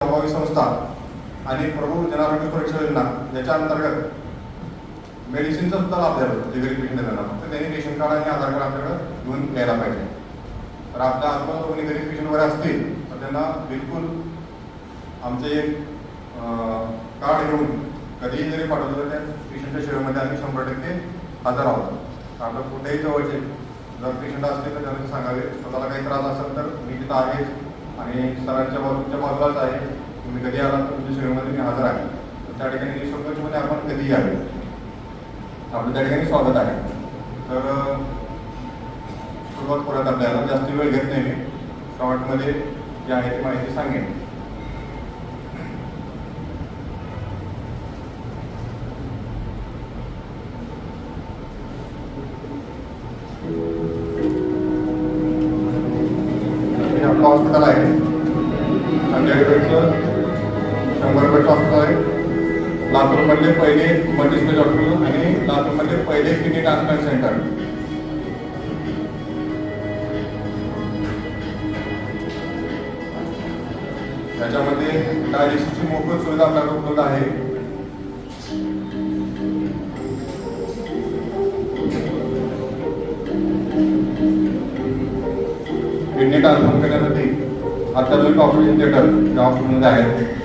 सेवाभावी संस्था आणि प्रभू जनारोग्य सुरक्षा योजना याच्या अंतर्गत मेडिसिनचा सुद्धा लाभ द्यावा, जे व्हेरिफिकेशन देताना फक्त त्यांनी रेशन कार्ड आणि आधार कार्ड आपल्याकडे घेऊन यायला पाहिजे. तर आपल्या आजूबाजूला कोणी व्हेरिफिकेशन वगैरे असतील तर त्यांना बिलकुल आमचे कार्ड घेऊन कधीही जरी पाठवलं तर त्या पेशंटच्या सेवेमध्ये आम्ही 100% हजर आहोत. आपलं कुठेही जवळचे जर पेशंट असतील तर त्यांना सांगावे, स्वतःला काही त्रास असेल तर मी तिथं आहेच आणि सरांच्या बाजूलाच आहे, तुम्ही कधी आला तर तुमच्या सेवेमध्ये मी हजर आहे. तर त्या ठिकाणी निःसंकोचपणे आपण कधीही यावे, आपलं त्या ठिकाणी स्वागत आहे. तर सुरुवात करत आपल्याला जास्त वेळ घेत नाही, मी शॉर्टमध्ये जी आहे ती माहिती सांगेन. आपलं हॉस्पिटल आहे आमच्याकडचं 100 बेडचं हॉस्पिटल आहे. लातूरमधले पहिले मल्टीस्पेशल हॉस्पिटल आणि लातूरमधले पहिले किडनी ट्रान्सप्लांट सेंटर. त्याच्यामध्ये डायलिसिसची मोफत सुविधा आपल्याकडे उपलब्ध आहे. किडनी ट्रान्सप्लांट करण्यासाठी अत्याधुनिक ऑपरेशन थिएटर या हॉस्पिटलमध्ये आहेत.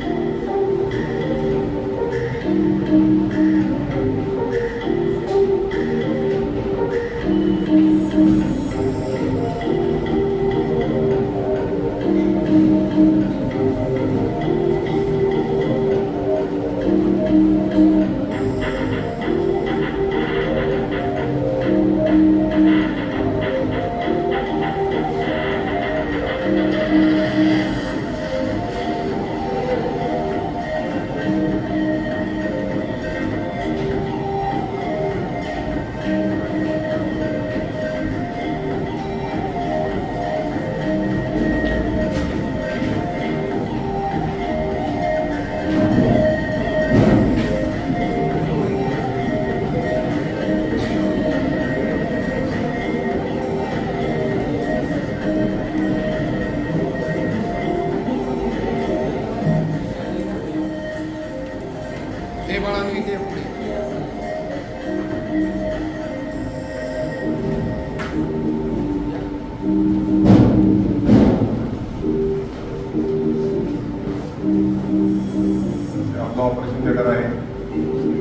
ऑपरेशन थिएटर आहे.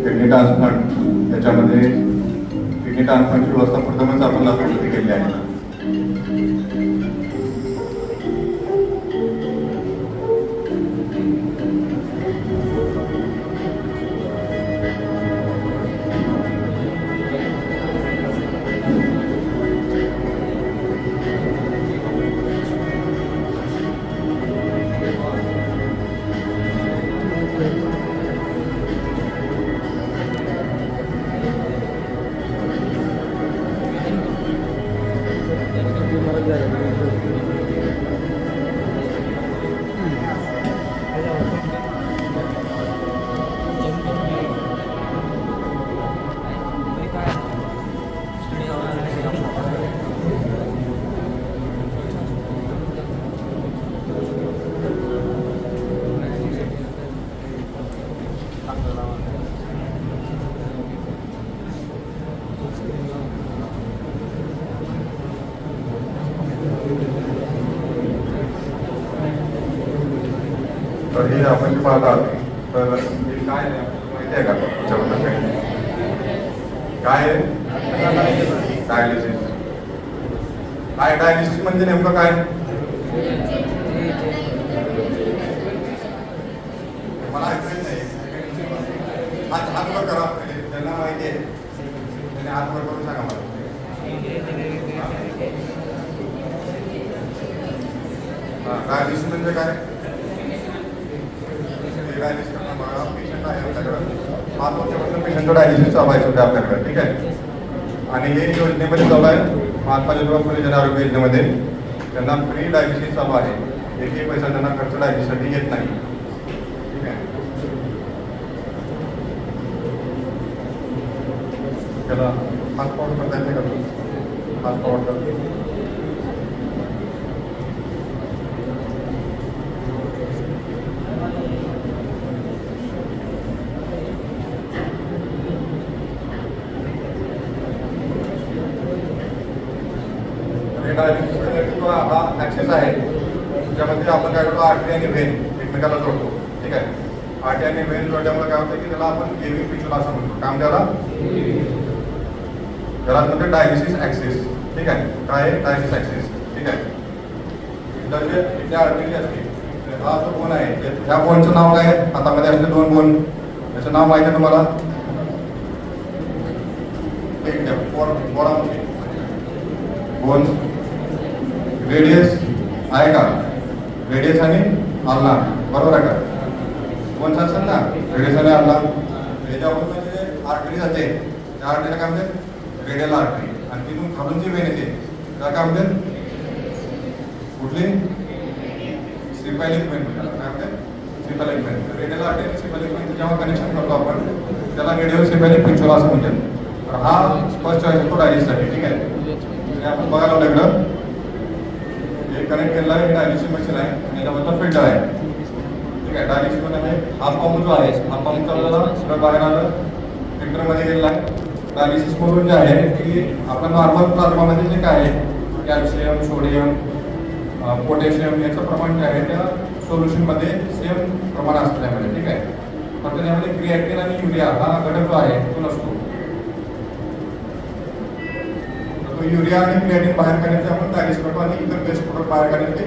किडनी ट्रान्सप्लांट, त्याच्यामध्ये किडनी ट्रान्सप्लांटची व्यवस्था प्रथमच आपण लातूरमध्ये केली आहे. तर हे आपण जे पाहतात तर हे काय आहे माहिती आहे का त्याच्याबद्दल काय डायलिसिस? काय डायलिसिस म्हणजे नेमकं काय? मला ऐकलं नाही. हात वर करा, त्यांना माहिती आहे त्यांनी हात वर करून सांगा मला. डायलिसिस म्हणजे काय? डायलिसिस करणं बघा, पेशंट आहे आपल्याकडं 5 वर्षापासून पेशंटचं डायलिसिस चालवायचं होतं आपल्याकडे, ठीक आहे. आणि हे योजनेमध्ये चालू आहे महात्मा ज्योतिबा फुले जन आरोग्य योजनेमध्ये. त्यांना फ्री डायलिसिस चालू आहे. एकही पैसा त्यांना खर्च डायलिसिससाठी येत नाही, ठीक आहे. त्याला हात पावड करता येते का? हात पावड करतो. हा ॲक्सेस आहे, त्याच्यामध्ये आपण काय करतो आर्टरी आणि व्हेन एकमेकाला जोडतो. ठीक आहे, आर्टरी आणि व्हेन जोडल्यामुळे काय होतं की त्याला आपण गेविंग पिच्युला असं म्हणतो. काम त्याला म्हणजे डायलिसिस ॲक्सेस. ठीक आहे, काय आहे डायलिसिस ॲक्सेस. ठीक आहे, तर जे इथे आर्टरी असते, हा जो बोन आहे त्या बोनचं नाव काय आहे, हातामध्ये असले दोन बोन, त्याचं नाव माहिती आहे तुम्हाला? बोन रेडियस आहे का, रेडियस आणि आल्ना, बरोबर आहे का? बोन्स असेल ना रेडियस आणि आल्ना, याच्यावर जे आर्टरी जाते त्या आर्टरीला काय म्हणतात रेडियल आर्टरी, आणि तिथून खालून जी वेन येते त्याला काय म्हणतात कुठली सिम्पॅलिक वेन म्हणतात. काय म्हणतात सिम्पॅलिक वेन. रेडियल आर्टरी आणि सिम्पॅलिक वेन जेव्हा कनेक्शन करतो आपण त्याला रेडियल सिम्पॅलिक पिच्युला असं म्हणतात. तर हा फर्स्ट चॉईस असतो डायलिसिससाठी. ठीक आहे, आपण बघायला लागलं इकडं हे कनेक्ट केलेलं आहे, डायलिसिस मशीन आहे आणि याच्याबद्दल फिल्टर आहे. ठीक आहे, डायलिसिस मध्ये हा पंप जो आहे हा पंप चालवला सगळं बाहेर आलं फिल्टरमध्ये गेलेला आहे. डायलिसिस मधून जे आहे की आपल्या नॉर्मल प्लाझ्मामध्ये जे काय आहे कॅल्शियम, सोडियम, पोटॅशियम याचं प्रमाण जे आहे त्या सोल्युशनमध्ये सेम प्रमाण असतं त्यामध्ये. ठीक आहे, फक्त त्यामध्ये क्रिएटिन आणि युरिया हा घटक जो आहे तो नसतो. युरिया आणि क्रिएटिन बाहेर काढण्याचे आपण डायलिसिस करतो आणि इतर बेस्ट प्रोडक्ट बाहेर काढण्याचे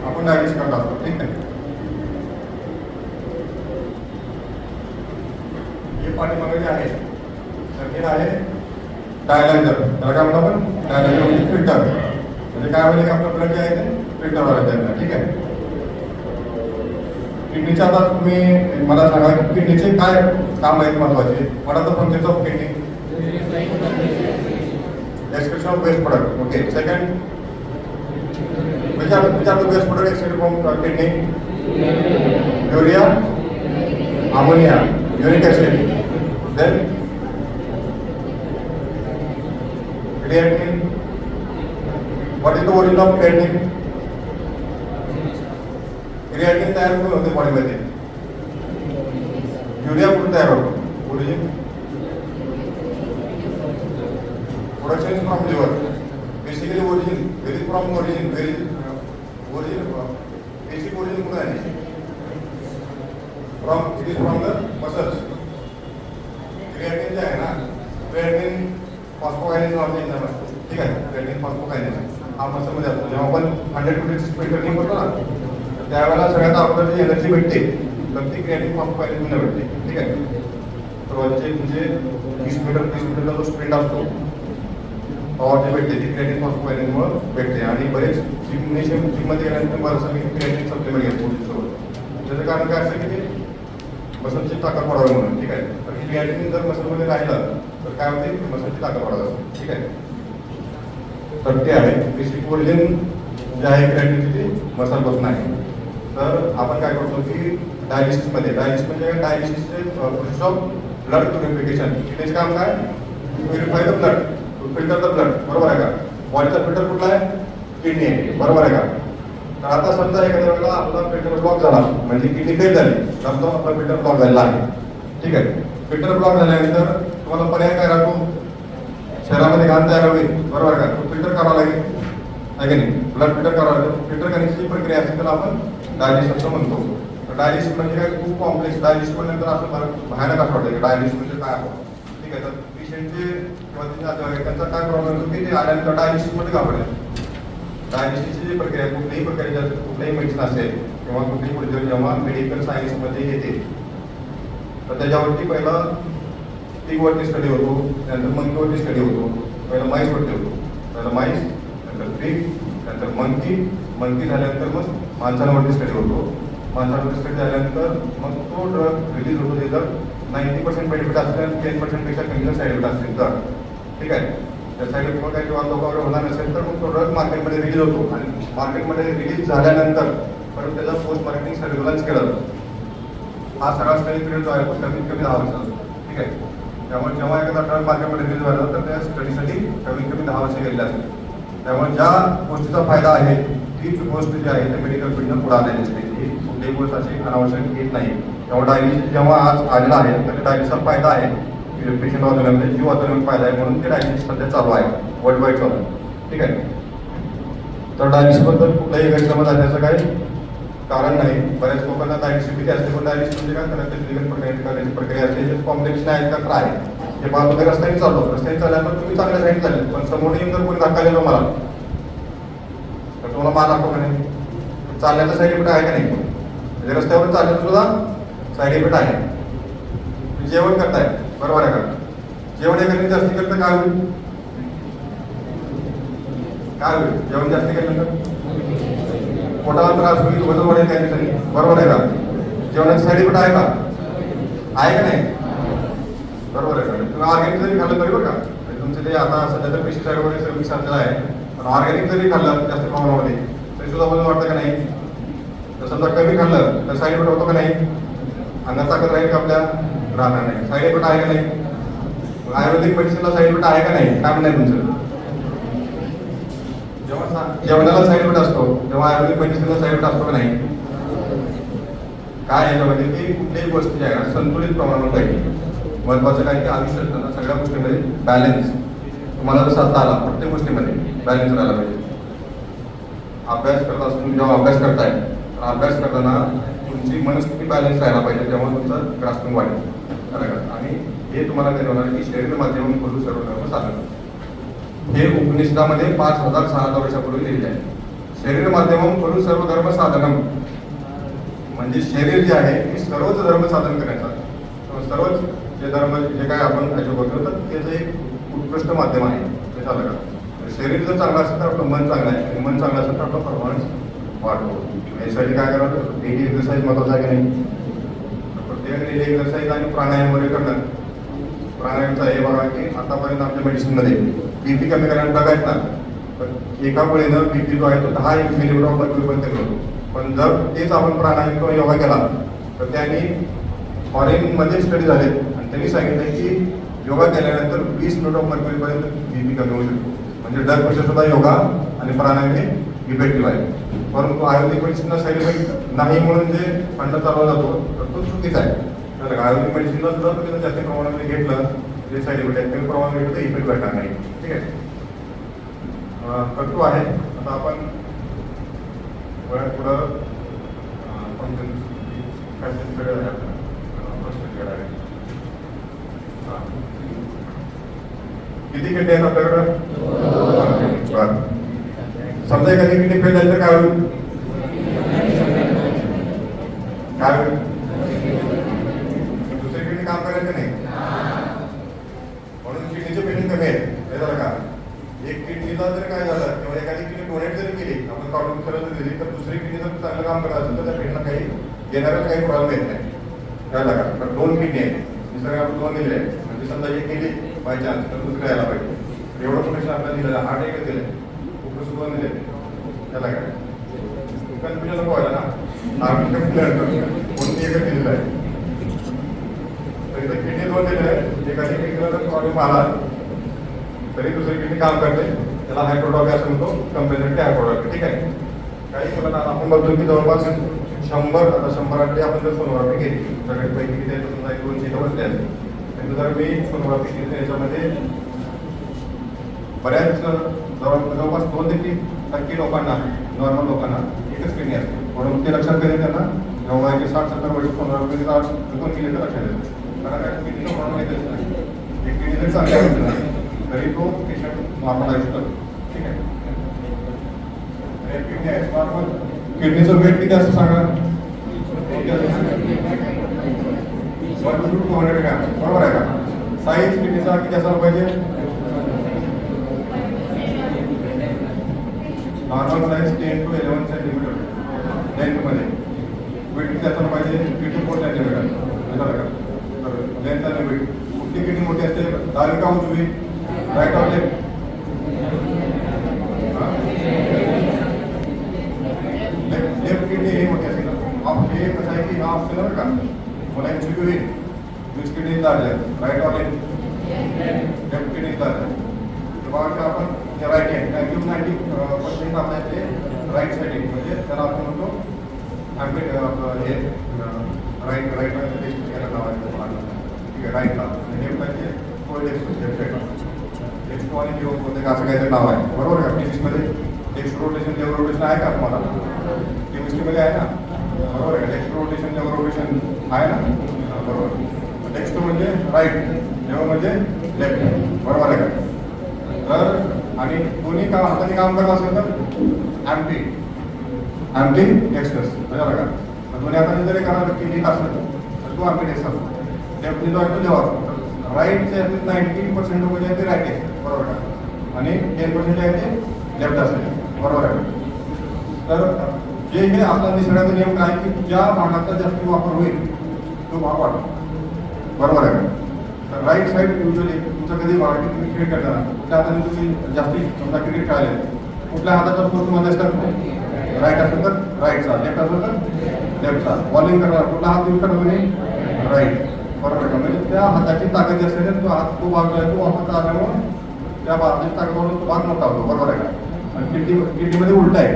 आपण डायलिसिस करत असतो. ठीक आहे, हे पाठीमागे जे आहे तर हे आहे डायलायझर. त्याला काय म्हणतो आपण डायलायझर म्हणजे फिल्टर. म्हणजे काय म्हणजे आपलं ब्लड जे आहे ते फिल्टर व्हायला त्यांना. ठीक आहे, किडनीच्या आता तुम्ही मला सांगा की किडनीचे काय काम आहेत महत्वाचे. What are the functions of kidney? Excretion of waste product. Okay. Second, which are the waste product excreted from kidney? Urea, ammonia, uric acid. Then creatinine. What is the origin of creatinine? Creatinine तयार कुठून होते बॉडीमध्ये? Urea कुठून तयार होतो? Origin production is from liver. Basically origin, where is from origin, where is origin, basic origin कुठे आहे? From, it is from the muscles. Creatine जे आहे ना, creatine phosphokinase नावाचा एन्झाइम असतो. ठीक आहे, creatine phosphokinase हा मसल मध्ये असतो. जेव्हा आपण 100 स्पीड ट्रेनिंग करतो ना तर त्यावेळेला सगळ्यात अगोदर जी एनर्जी भेटते तर ती creatine phosphokinase मध्ये भेटते. ठीक आहे, रोजचे म्हणजे 20 मीटरचा जो स्प्रिंट असतो पॉवर जे भेटते ती क्रिएटिन फॉस्फोकायनेजमुळे भेटते. आणि बरेच जिममध्ये गेल्यानंतर बरंच मी क्रिएटिन सप्लिमेंट घेतो सोबत. त्याचं कारण काय असतं की ते मसलची ताकद वाढवावी म्हणून. ठीक आहे, तर क्रिएटिन जर मसलमध्ये राहिलं तर काय होते मसलची ताकद वाढत असते. ठीक आहे, तर ते आहे बेसिक ओरिजिन जे आहे क्रिएटिनची ती मसलपासून आहे. तर आपण काय करतो की डायलिसिसमध्ये डायलिसिसचे प्रोसेस ऑफ ब्लड प्युरिफिकेशन. त्याचे काम काय purify the blood, filter the blood. बरोबर आहे का? बॉडीचा फिल्टर कुठला आहे? किडनी आहे. बरोबर आहे का? तर आता समजा एखाद्या वेळेला आपला फिल्टर ब्लॉक झाला म्हणजे किडनी फेल झाली तर आपला फिल्टर ब्लॉक झालेला आहे. ठीक आहे, फिल्टर ब्लॉक झाल्यानंतर तुम्हाला पर्याय काय राहतो? शरीरामध्ये घाण तयार होईल. बरोबर का? तो फिल्टर करावा लागेल आहे की नाही? ब्लड फिल्टर करावा लागेल. फिल्टर करण्याची प्रक्रिया असते त्याला आपण डायलिसिस असं म्हणतो. तर डायलिसिस म्हणजे काय खूप कॉम्प्लेक्स. डायलिसिस म्हणल्यानंतर असं भयानक असं वाटतं की डायलिसिस म्हणजे काय आपण. ठीक आहे, तर पेशंटचे किंवा त्यांचा काय प्रॉब्लेम होतो की ते आल्यानंतर डायलिसिसमध्ये घाबरले. डायलिसिसची जी प्रक्रिया कुठल्याही प्रकारची कुठल्याही मेडिसिन असेल किंवा कुठलीही पुढे जेव्हा मेडिकल सायन्समध्ये येते तर त्याच्यावरती पहिलं पिगवरती स्टडी होतो, त्यानंतर मंकीवरती स्टडी होतो. पहिलं माईसवरती होतो, पहिलं माईस, नंतर पिग, नंतर मंकी झाल्यानंतर मग माणसांवरती स्टडी होतो. माणसांवरती स्टडी झाल्यानंतर मग तो ड्रग रिलीज होतो. ते जर 90% बेनिफिट असेल आणि 10% पेक्षा कमी साईड इफेक्ट असतील तर. ठीक आहे, त्या साईड इफेक्ट काही किंवा लोकांवर होणार नसेल तर मग तो ड्रग मार्केटमध्ये रिलीज होतो. आणि मार्केटमध्ये रिलीज झाल्यानंतर परत त्याचा पोस्ट मार्केटिंग सर्व्हिलन्स केला जातो. हा सगळा स्टडी पिरियड जो आहे तो कमीत कमी 10 वर्ष असतो. ठीक आहे, त्यामुळे जेव्हा एखादा ड्रग मार्केटमध्ये रिलीज व्हायला तर त्या स्टडीसाठी कमीत कमी 10 वर्ष गेलेली असते. त्यामुळे ज्या गोष्टीचा फायदा आहे तीच गोष्ट जी आहे ते मेडिकल फील्डनं पुढे आलेली असते. ही कुठलीही गोष्ट अशी अनावश्यक येत नाही. तेव्हा डायलिसिस जेव्हा आज आलेला आहे तर डायलिसिसचा फायदा आहे, पेशंट वाचवण्यामध्ये जीव वाचवण्यामध्ये फायदा आहे, म्हणून ते डायलिसिस सध्या चालू आहे वर्ल्ड वाईड चालू आहे. ठीक आहे, तर डायलिसिसबद्दल कुठलाही गैरसमज आणण्याचं काही कारण नाही. बऱ्याच लोकांना डायलिसिस भीती असते, पण डायलिसिस म्हणजे काय करायचं लिगल करण्याची प्रक्रिया असते. कॉम्प्लेक्स आहे का काय हे पाहत वगैरे रस्त्याने चाललो, रस्त्याने चालल्यानंतर तुम्ही चांगल्या साईड चालले, पण समोर येऊन जर कोणी धक्का दिला मला तर तुम्हाला मार लागतो का नाही? चालण्याचा साईड इफेक्ट आहे का नाही? म्हणजे रस्त्यावर चालण्याचा सुद्धा साईड इफेक्ट आहे. जेवण करताय बरोबर आहे का? जेवण एखाद्याने जास्ती केलं तर काय होईल? काय होईल जेवण जास्ती केल्यानंतर? पोटाला त्रास होईल, वजन वाढेल त्या दिवसांनी, बरोबर आहे का? जेवणाची साईड इफेक्ट आहे का? आहे का नाही? बरोबर आहे का? तुम्ही ऑर्गॅनिक जरी खाल्लं तरी बरं का, तुमचे ते आता सध्या तर पेस्टिसाइड वगैरे सर्विस सारखेलं आहे, पण ऑर्गॅनिक जरी खाल्लं जास्त प्रमाणामध्ये तरी सुद्धा वजन वाटतं का नाही? तर समजा कमी खाल्लं तर साईड इफेक्ट होतो का नाही? अंगात ताकद राहील का आपल्या? राहणार नाही. साईड इफेक्ट आहे का नाही? आयुर्वेदिक मेडिसिनला साईड इफेक्ट आहे का नाही? काय म्हणणं तुमचं? जेवणाला साईड इफेक्ट असतो तेव्हा आयुर्वेदिक मेडिसिनला साईड इफेक्ट असतो का नाही? काय याच्यामध्ये की कुठल्याही गोष्टी ज्या आहे संतुलित प्रमाणात पाहिजे. महत्वाचं काय की आयुष्य असताना सगळ्या गोष्टींमध्ये बॅलन्स तुम्हाला जर साधता आला प्रत्येक गोष्टीमध्ये बॅलन्स राहायला पाहिजे. अभ्यास करत असताना जेव्हा अभ्यास करताय तर अभ्यास करताना तुमची मनस्थिती बॅलन्स राहायला पाहिजे, तेव्हा तुमचं ग्रास्पिंग वाढेल. आणि हे तुम्हाला काय होणार की शरीर माध्यमातून बोलू सर्व साधन हे उपनिषदामध्ये 5600 वर्षापूर्वी लिहिले आहे. शरीर माध्यमम बोलू सर्व धर्म साधनम म्हणजे शरीर जे आहे ते सर्वच धर्म साधन करण्याचा, सर्वच जे धर्म जे काय आपण अचीव करतो तर त्याचं एक उत्कृष्ट माध्यम आहे. हे झालं का? शरीर जर चांगलं असेल तर आपलं मन चांगलं आहे, आणि मन चांगलं असेल तर आपला परफॉर्मन्स वाढतो. यासाठी काय करावं? डेली एक्सरसाइज महत्वाचा आहे की नाही? प्रत्येक डेली एक्सरसाइज आणि प्राणायाम वगैरे करणं. प्राणायामचा हे बघा की आतापर्यंत आमच्या मेडिसिनमध्ये बीपी कमी करायला बघायचं ना, तर एका वेळेनं बीपी जो आहे तो 10 मिलीमीटर ऑफ मर्क्युरीपर्यंत करतो. पण जर तेच आपण प्राणायाम किंवा योगा केला तर त्यांनी फॉरेनमध्ये स्टडी झाले आणि त्यांनी सांगितलं की योगा केल्यानंतर 20 मिनिट ऑफ मर्क्युरीपर्यंत बीपी कमी होऊ शकतो. म्हणजे दर पेक्षा सुद्धा योगा आणि प्राणायाम हे इफेक्टिव्ह आहे. परंतु आयुर्वेदिक मेडिसिनला साईड इफेक्ट नाही म्हणून जे फंड चालवला जातो तर तो चुकीचा आहे. तर आयुर्वेदिक मेडिसिनला सुद्धा तुम्ही जास्त प्रमाणात घेतलं जे साईड इफेक्ट आहे कमी प्रमाणात घेतलं तर इफेक्ट भेटणार नाही. ठीक आहे. कर्तृ आहे. आता आपण पुढं किती किडनी आहेत आपल्याकडं? समजा एखादी किडनी फेल झाली तर काय होईल? काय होईल? दुसरी किडनी काम करायचं नाही म्हणून किडनीचे पेशंट कमी आहेत. हे झालं का? एक किडनीला जर काय झालं किंवा एखादी किडनी डोनेट जरी केली आपण काढून करत दिली तर दुसरी किडनी जर चांगलं काम करत असेल तर त्या पेशंटला काही देणाऱ्याला काही प्रॉब्लेम येत नाही. कळलं का? तर 2 किडनी आहेत, दुसऱ्या आपण 2 दिले आहेत, म्हणजे समजा एक केली बाय चान्स तर दुसरं यायला पाहिजे. एवढं प्रोटेक्शन आपल्याला दिलं, हार्ट एक दिले, खूप सुद्धा दिले. त्याला काय कन्फ्युजन नको व्हायला ना, आर्मी म्हणून एकच दिलेलं आहे. तर इथं किडनी 2 दिले आहेत, एखादी किडनीला जर प्रॉब्लेम आला तरी दुसरी किडनी काम करते, त्याला हायड्रोडॉपी असं म्हणतो, कंपेन्सेटरी हायड्रोडॉपी. ठीक आहे. काही मुलांना आपण बघतो की जवळपास 100 आता 100 आपण जर सोनोग्राफी घेतली सगळ्यात पैकी किती आहे समजा 200 इथं बसले असते, त्यांचं जर मी सोनोग्राफी घेतली याच्यामध्ये बऱ्याच जवळपास 2 ते 3% लोकांना नॉर्मल लोकांना एकच किडनी असते. म्हणून ते लक्षात घेणे त्यांना जेव्हा 60-70 वर्ष सोनोग्राफी 2 किडनी लक्षात येते. कारण किडनीचं प्रॉब्लेम येतच नाही. एक किडनी जर चांगली असेल ना तरी तो पेशंट नॉर्मल आयुष्य करतो. ठीक आहे. किडनी आहे नॉर्मल. किडनीचं वेट किती असतं सांगा? 1 to 200 ग्रॅम. बरोबर आहे का? साईज किडनीचा किती असायला पाहिजे? नॉर्मल साईज 10 to 11 सेंटीमीटर लेंथमध्ये. वेट किती असायला पाहिजे? 3 to 4 सेंटीमीटर. बरोबर का? तर लेंथ आणि वेट. कुठली किडनी मोठी असते? डावी का उजवी? Right or left? Left kidney ही मोठी असते ना. हे कसं आहे की हा असते ना का मला एक्चुअली होईल विच किडनी लार्ज आहे, right or left? Left kidney large आहे. तर बघा आपण राईट हँड 90% आपल्या इथे राईट साईड म्हणजे त्याला आपण म्हणतो हे राईट राईट नाव आहे. ठीक आहे. राईटला लेफ्ट आहे फोर लेफ्ट साईडला एक्स्ट्रो आणि जीरो होते असं काहीतरी नाव आहे. बरोबर का? फिजिक्समध्ये डेक्स्ट्रो रोटेशन लेव्हल रोटेशन आहे का तुम्हाला? केमिस्ट्रीमध्ये आहे ना, बरोबर आहे. डेक्स्ट्रो रोटेशन लेव्हल रोटेशन आहे ना, बरोबर. डेक्स्ट्रो म्हणजे राईट, लेव्हल म्हणजे लेफ्ट, बरोबर आहे का? तर आणि दोन्ही काम हाताने काम करत असेल तर ॲम्पी एक्सप्रेस, बरोबर का? दोन्ही हाताने जरी करायला किती असेल तर तो ॲम्पी एक्स असतो. लेफ्ट जो आहे तो जेव्हा राईटचे 90% लोक जे आहे ते राईट आहे, बरोबर का? आणि 10% जे आहे ते लेफ्ट असेल, बरोबर आहे. तर जे हे आपला निसर्गाचा नियम काय की ज्या भागाचा जास्त वापर होईल तो भाग वाढतो, बरोबर आहे. तर राईट साईड युजली तुमचं कधी क्रिकेट खेळताना कुठल्या हाताने तुम्ही जास्ती समजा क्रिकेट खेळाले, कुठल्या हाताचा स्पोर्ट्समध्ये असतात? राईट असेल तर राईटचा, लेफ्ट असेल तर लेफ्टचा. बॉलिंग करणार कुठला हात यूज करणार तुम्ही? राईट, बरोबर आहे. म्हणजे त्या हाताची ताकद असते तो हात तो भाग आहे तो हातात आल्यामुळे त्या हाताची ताकदवरून तो भाग मोठा होतो, बरोबर आहे का? आणि किडनीमध्ये उलट आहे,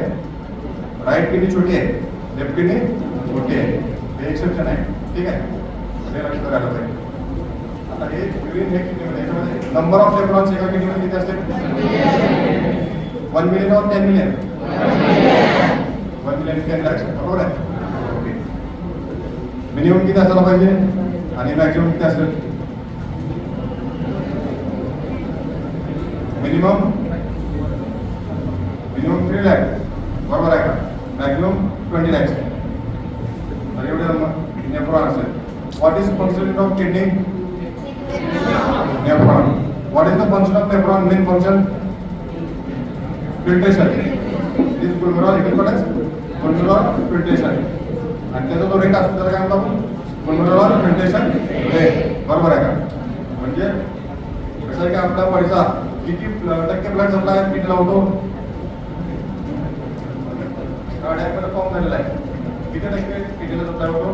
राईट किडनी छोटी आहे, लेफ्ट किडनी मोठी आहे, हे एक्सेप्शन आहे, ठीक आहे. हे लक्ष करायला पाहिजे. आता हे युरिन हे किडनीमध्ये याच्यामध्ये नंबर ऑफ लेफ्रॉन्स एका किडनीमध्ये किती असते? 1 मिलियन और 10 मिलियन? 1 मिलियन 10 लाख, बरोबर आहे. ओके. मिनिमम किती असायला पाहिजे आणि मॅक्सिमम किती असेल? मिनिमम 3 लाख, बरोबर आहे का? मॅक्सिमम 20 लाख. तर एवढे नेफ्रॉन असेल. What is function of kidney? Nephron. What is the function of nephron? Main function filtration. Is glomerular equipotence, glomerular filtration. आणि त्याचा जो रेट असतो त्याला काय म्हणतो आपण? ग्लोमेरुलर फिल्ट्रेशन रेट, बरोबर आहे का? म्हणजे कसं आहे की आपल्या बॉडीचा किती टक्के ब्लड सप्लाय किडनीला होतो? कार्डियाकमध्ये फॉर्म झालेला आहे. किती टक्के किडनीला सप्लाय होतो?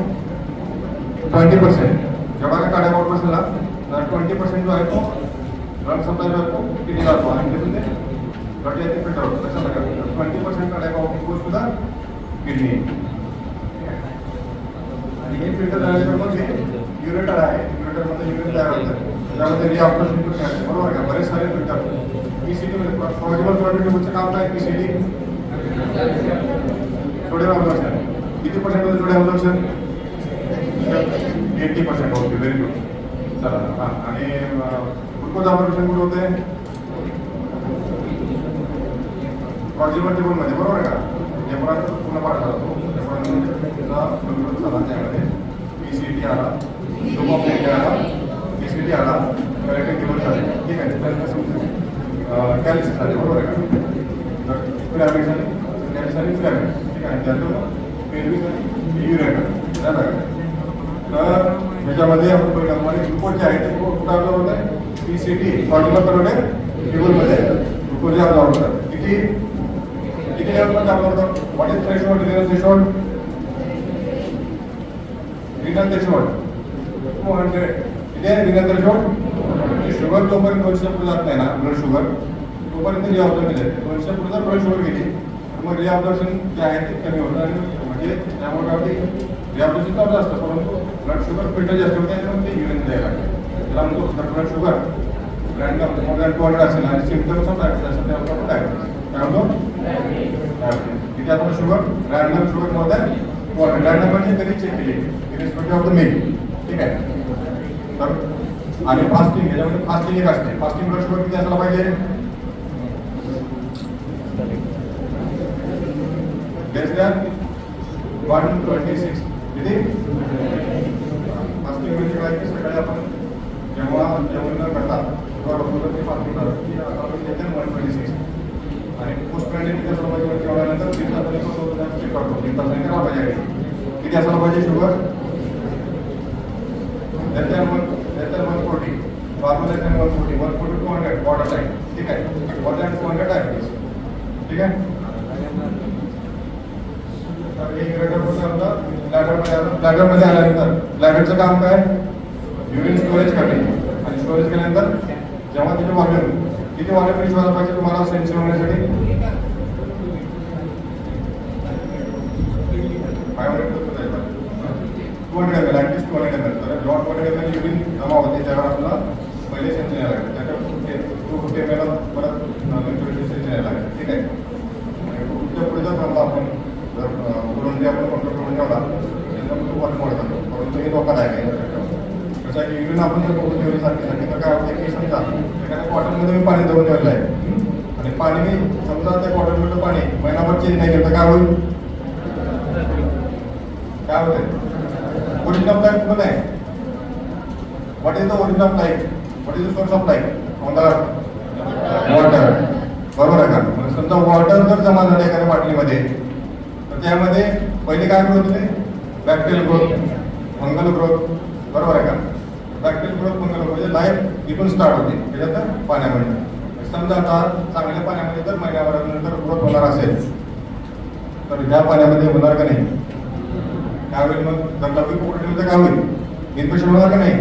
20%. जेव्हा का कार्डियाक आउट असेल ना तर 20% जो आहे तो ब्लड सप्लाय जो आहे तो किडनीला जातो आणि तिथून ते ब्लड जे फिल्टर होतं. लक्षात घ्या, 20% cardiac out goes to the kidney. आणि हे फिल्टर झाल्यानंतर मग हे युरेटर आहे, युरेटरमध्ये युरिन तयार होतं, त्यामध्ये रिअब्सॉर्प्शन करते, बरोबर आहे का? बरेच सारे फिल्टर पीसीटी मध्ये फॉर्म्युला ट्यूबचं काम काय? PCT sodium absorption. किती पर्सेंट होते sodium absorption? 80%. Okay, very good. चला हां. आणि ग्लुकोज अब्झॉर्प्शन कुठे होते? प्रॉक्सिमल टेबलमध्ये, बरोबर आहे का? नेफ्रॉन पूर्ण पाठ जातो. नेफ्रॉनचा ग्लुकोज झाला, त्यामध्ये पीसीटी आला, डोपामाइन आला, पीसीटी आला, कलेक्टिंग टेबल झाले, ठीक आहे. कॅल्शियम झाले, बरोबर आहे का? फिलामेंट झाले, कॅल्शियम आणि फिलामेंट, ठीक आहे. त्यातून पेल्विक आणि युरेटर झालं का? तर ह्याच्यामध्ये आपण बघितलं ग्लुकोज जे आहे ते कुठं अब्झॉर्ब होत आहे? पीसीटी फॉर्म्युला करोडे टेबलमध्ये ग्लुकोज अब्झॉर्ब होतात. किती लेवलमध्ये अब्झॉर्ब होतात? What is threshold? Renal threshold, renal threshold 200. किती आहे रिनल थ्रेशोल्ड? शुगर जोपर्यंत 200 पुढे जात नाही ना, ब्लड शुगर, तोपर्यंत रिअब्झॉर्ब केले. 200 पुढे जर ब्लड शुगर गेली मग रिअब्झॉर्प्शन जे आहे ते कमी होतं आणि म्हणजे त्यामुळे आपली रिअब्झॉर्प्शन चालू असतं, परंतु ब्लड शुगर फिल्टर जास्त होते आणि मग ते युरिन द्यायला लागते. त्याला म्हणतो blood sugar random more than 200 असेल आणि सिम्पटम्स ऑफ डायबिटीज असेल त्याला आपण डायबिटीज काय म्हणतो? डायबिटीज. किती आपण sugar? Random sugar more than 200. Random म्हणजे कधी चेक केली इरेस्पेक्टिव्ह ऑफ द मेल, ठीक आहे. तर आणि फास्टिंग, याच्यामध्ये फास्टिंग एक असते. फास्टिंग ब्लड शुगर किती असायला पाहिजे? लेस दॅन 126. किती? फास्टिंग म्हणजे काय की सकाळी आपण जेव्हा जेवण न करता किंवा बरोबर ते फास्टिंग करतो की आपण त्याच्या 126 आणि पोस्ट प्रेग्नेंट किती असायला पाहिजे? जेवणानंतर 3 तासांनी चेक करतो, 3 तासांनी करायला पाहिजे. किती असायला पाहिजे sugar? Less than 140. Normal less than 140, 140 to 100 border line, ठीक आहे. 1 दॅन 200 डायबिटीज, ठीक आहे. ब्लॅडरमध्ये आल्यानंतर ब्लॅडरचं काम काय? युरिन स्टोरेज करणे आणि स्टोरेज केल्यानंतर जेव्हा तिथे व्हॉल्यूम किती व्हॉल्यूम रिच व्हायला पाहिजे तुम्हाला सेन्सिटिव्ह होण्यासाठी? 500 200 ml, ॲटलीस्ट 200 ml. तर जेव्हा 200 ml युरिन जमा होते त्यावर आपल्याला पहिले सेन्सिटिव्ह लागते, त्याच्यावर 250 ml परत सेन्सिटिव्ह लागते, ठीक आहे. समजा आपण जर कुठून आपण कंट्रोल करून ठेवला त्याच्यामुळे तो वाट मोडत जातो, परंतु हे धोकादायक आहे. कसं आहे की इव्हन आपण जर बघून ठेवली सारखी तर काय होतं की समजा एखाद्या क्वार्टरमध्ये मी पाणी धरून ठेवलं आहे आणि पाणी मी समजा त्या क्वार्टरमधलं पाणी महिनाभर चेंज नाही केलं तर काय होईल? काय होईल? ओरिजिन ऑफ लाईफ कुठं नाही. What is the origin of life? What is the source of life? On the water. बरोबर आहे का? समजा वॉटर जर जमा झालं एखाद्या बाटलीमध्ये तर त्यामध्ये पहिले काय ग्रोथ होते? Bacterial growth, fungal growth. बरोबर आहे का? बॅक्टेरियल ग्रोथ, फंगल ग्रोथ म्हणजे लाईफ इथून स्टार्ट होते त्याच्यात पाण्यामध्ये. समजा आता चांगल्या पाण्यामध्ये जर महिन्याभरानंतर ग्रोथ होणार असेल तर ह्या पाण्यामध्ये होणार का नाही? काय होईल मग? जर टॉपिक ठेवलं तर काय होईल? इन्फेक्शन होणार का नाही?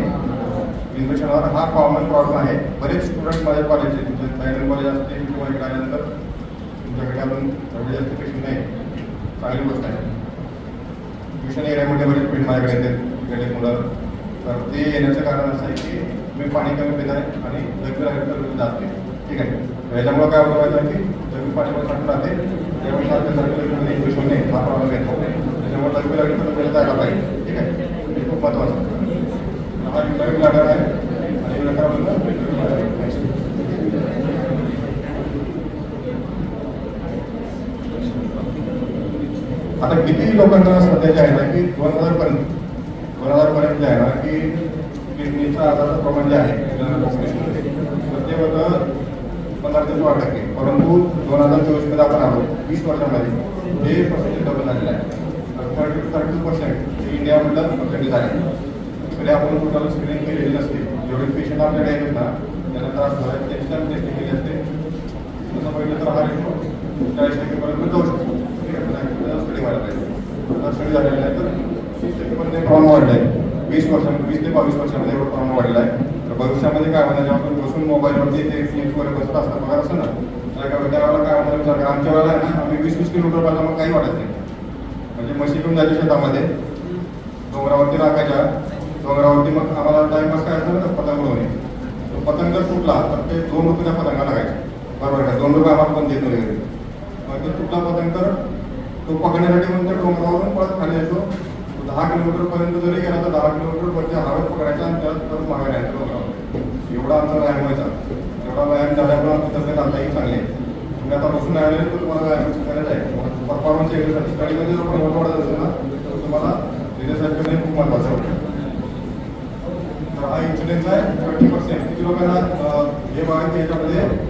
इन्फेक्शन होणार. हा कॉमन प्रॉब्लेम आहे. बरेच स्टुडंट माझ्या कॉलेजचे सायन्स कॉलेज असतील किंवा इकडे आल्यानंतर तुमच्याकडे अजून एवढे जास्त पेशंट नाही, चांगली गोष्ट आहे. ट्युशन एरियामध्ये बरेच पेशंट माझ्याकडे येतात इकडे मुलं. तर ते येण्याचं कारण असं आहे की मी पाणी कमी पित आहे आणि रेग्युलर हेल्थ जात नाही. ठीक आहे. याच्यामुळे काय होतं माहिती आहे की जमीन पाण्यामध्ये साठून राहते, त्यामुळे सारखं इन्फेक्शन नाही, हा प्रॉब्लेम येतो. त्याच्यामुळे रेग्युलर हेल्थ जायला पाहिजे. ठीक आहे. हे खूप महत्त्वाचं. हा नवीन लॅडर आहे आणि आता किती लोकांना सध्या जे आहे ना की 2000 पर्यंत जे आहे ना की किडनीचा आजाराचं प्रमाण जे आहे ते होतं 15% परंतु 2024 आपण आलो 20 वर्षामध्ये हे पर्सेंटेज डबल झालेलं आहे. 30% इंडियामधलं पर्सेंटेज आहे. पहिले आपण टोटल स्क्रीनिंग केलेली नसते. जेवढे पेशंट आपल्याकडे आहेत ना त्यांना त्रास झाला त्यांची टेस्टिंग केली असते. तसं पहिलं तर हा रेशो 40% जाऊ शकतो. स्टडी व्हायला पाहिजे. स्टडी झालेला आहे तर 30% प्रमाण वाढलं आहे. 20 ते 22 वर्षामध्ये एवढं प्रमाण वाढलं आहे. तर भविष्यामध्ये काय होणार? जेव्हा आपण बसून मोबाईलवरती ते क्लिप वगैरे बसत असतं बघा असं ना तर त्यावेळेला काय होणार विचार करा. आमच्या वेळेला आहे ना आम्ही 20-20 किलोमीटर पाहिजे मग काही वाटत नाही. म्हणजे म्हशी घेऊन जायच्या शेतामध्ये डोंगरावरती राखायच्या. डोंगरावरती मग आम्हाला टाइमपास काय असतं ना पतंग उडवणे. पतंग जर तुटला तर ते 2 रुपये त्या पतंगाला लागायचे. बरोबर का? 2 रुपये आम्हाला पण देत नाही. मग ते तुटला पतंग तर तो पकडण्यासाठी मग त्या डोंगरावरून पळत खाली येतो. 10 किलोमीटर पर्यंत जरी गेला तर 10 किलोमीटर वरती हवेत पकडायचा आणि त्यात परत मागे राहायचं डोंगरावर. एवढा आमचा व्यायाम व्हायचा. एवढा व्यायाम झाल्यामुळे आमची तब्येत आताही चांगली आहे. तुम्ही आता बसून राहिले तर तुम्हाला व्यायाम करायचा आहे. परफॉर्मन्स एवढ्यासाठी स्टडीमध्ये जर पण वाढत असेल ना तर तुम्हाला रिझल्ट खूप महत्त्वाचं होतं. तर हा इन्सिडेन्स आहे 20%. किती लोकांना हे बघा की याच्यामध्ये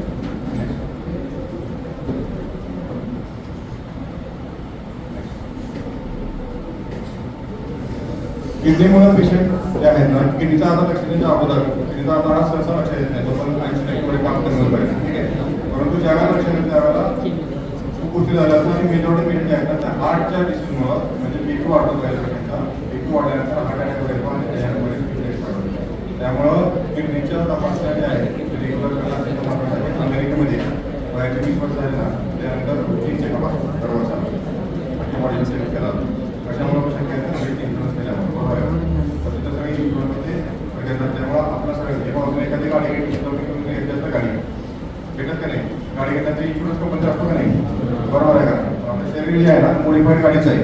किडनीमुळे पेशंट जे आहेत ना किडनीचा आजार लक्षांच्या अगोदर किडनीचा आजार हा सहसा लक्षात येत नाही. तो पण 80% काम करणार पाहिजे. ठीक आहे. परंतु ज्यावेळेला लक्षात येईल त्यावेळेला खूप गोष्टी झाल्या असतात आणि मेजॉरिटी पेशंट जे आहेत ना त्या हार्टच्या डिसीजमुळं म्हणजे बीपी वाढतो पाहिजे पेशंटचा. बीपी वाढल्यानंतर हार्ट अटॅक वगैरे पण त्यामुळं किडनीच्या तपासण्या ज्या आहेत रेग्युलर अमेरिकेमध्ये वयाचे 20 वर्ष झाले ना त्यानंतर रुटीन चेकअप असतो दर वर्षाला बॉडीला चेक केला कशामुळे शक्य आहे इन्शुरन्स केल्यामुळे बरोबर आहे. तर तिथं सगळी इन्शुरन्समध्ये घेतात. त्यामुळे आपलं सगळं जेव्हा अजून एखादी गाडी घेतली तर गाडी भेटत का नाही? गाडी घेण्याची इन्शुरन्स कंपनी असतो का नाही? बरोबर आहे का? आपलं शरीर जे आहे ना मॉडिफाईड गाडीचं आहे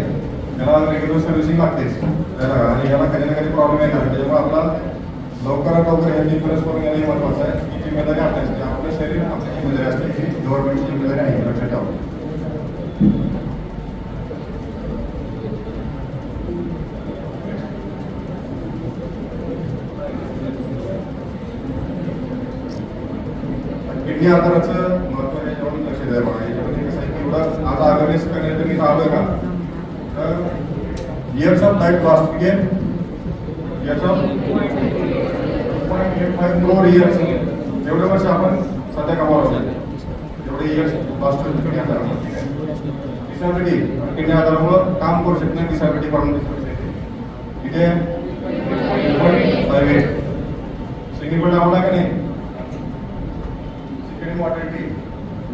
त्याला रेग्युलर सर्व्हिसिंग लागतेच आणि याला कधी ना कधी प्रॉब्लेम येणार. त्याच्यामुळे आपला लवकरात लवकर हेल्थ इन्शुरन्स करून घेणं महत्त्वाचं आहे. ही जिम्मेदारी आपल्याची आपलं शरीर आपली जिम्मेदारी असते ही गव्हर्नमेंटची जिम्मेदारी आहे लक्षात ठेवा. किडनी आजाराचं महत्त्व याच्यावरून लक्ष द्या बघा. याच्यामध्ये कसं आहे की एवढं आज अवेअरनेस करण्याचं मी आलोय का तर इयर्स ऑफ लाईफ लॉस्ट म्हणजे इयर्स ऑफ 2.85 करोड इयर्स एवढे वर्ष आपण सध्या कमावत असेल एवढे इयर्स लॉस्ट होईल किडनी आजारामुळे. ठीक आहे. डिसॅबिलिटी किडनी आजारामुळं काम करू शकत नाही. डिसॅबिलिटी पडून इथे सिग्निफिकंट आवडला का नाही? मॉर्टॅलिटी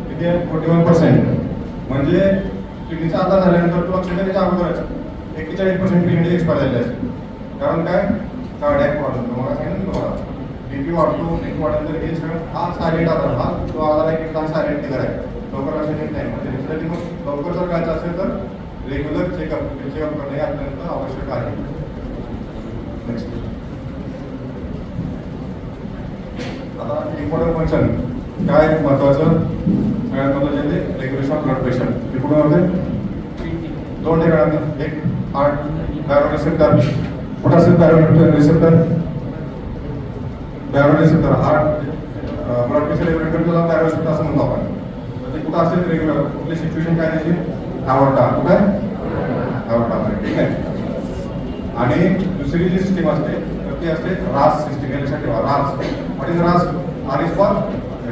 किती आहे? 41%. म्हणजे किडनीचा आजार झाल्यानंतर तो ऑक्सिजनच्या अगोदरच 41% किडनी एक्सपायर झालेली असते. कारण काय? Cardiac problem. तुम्हाला सांगितलं तुम्हाला बीपी वाढतो बीपी वाढल्यानंतर हे सगळं हा सायलेंट आजार हा तो आजार आहे की हा सायलेंट लिव्हर आहे. लवकर लक्षात येत नाही. म्हणजे लवकर जर करायचं असेल तर रेग्युलर चेकअप करणे अत्यंत आवश्यक आहे. नेक्स्ट, आता इम्पॉर्टंट फंक्शन काय महत्वाचं, सगळ्यात महत्वाचे ते रेग्युलेशन ऑफ ब्लड प्रेशर. हे कुठून होते? दोन ठिकाणात. एक हार्ट डायरो रिसेप्टर, पोटॅशियम डायरो receptor, heart blood pressure regulate करतो त्याला डायरो रिसेप्टर असं म्हणतो आपण. तर ते कुठं असेल रेग्युलर, कुठली सिच्युएशन काय त्याची? अॉर्टा. कुठे? अॉर्टामध्ये. ठीक आहे. आणि दुसरी जी सिस्टीम असते तर ती असते रास सिस्टीम. या लक्षात ठेवा, RAS. What is RAS? R is for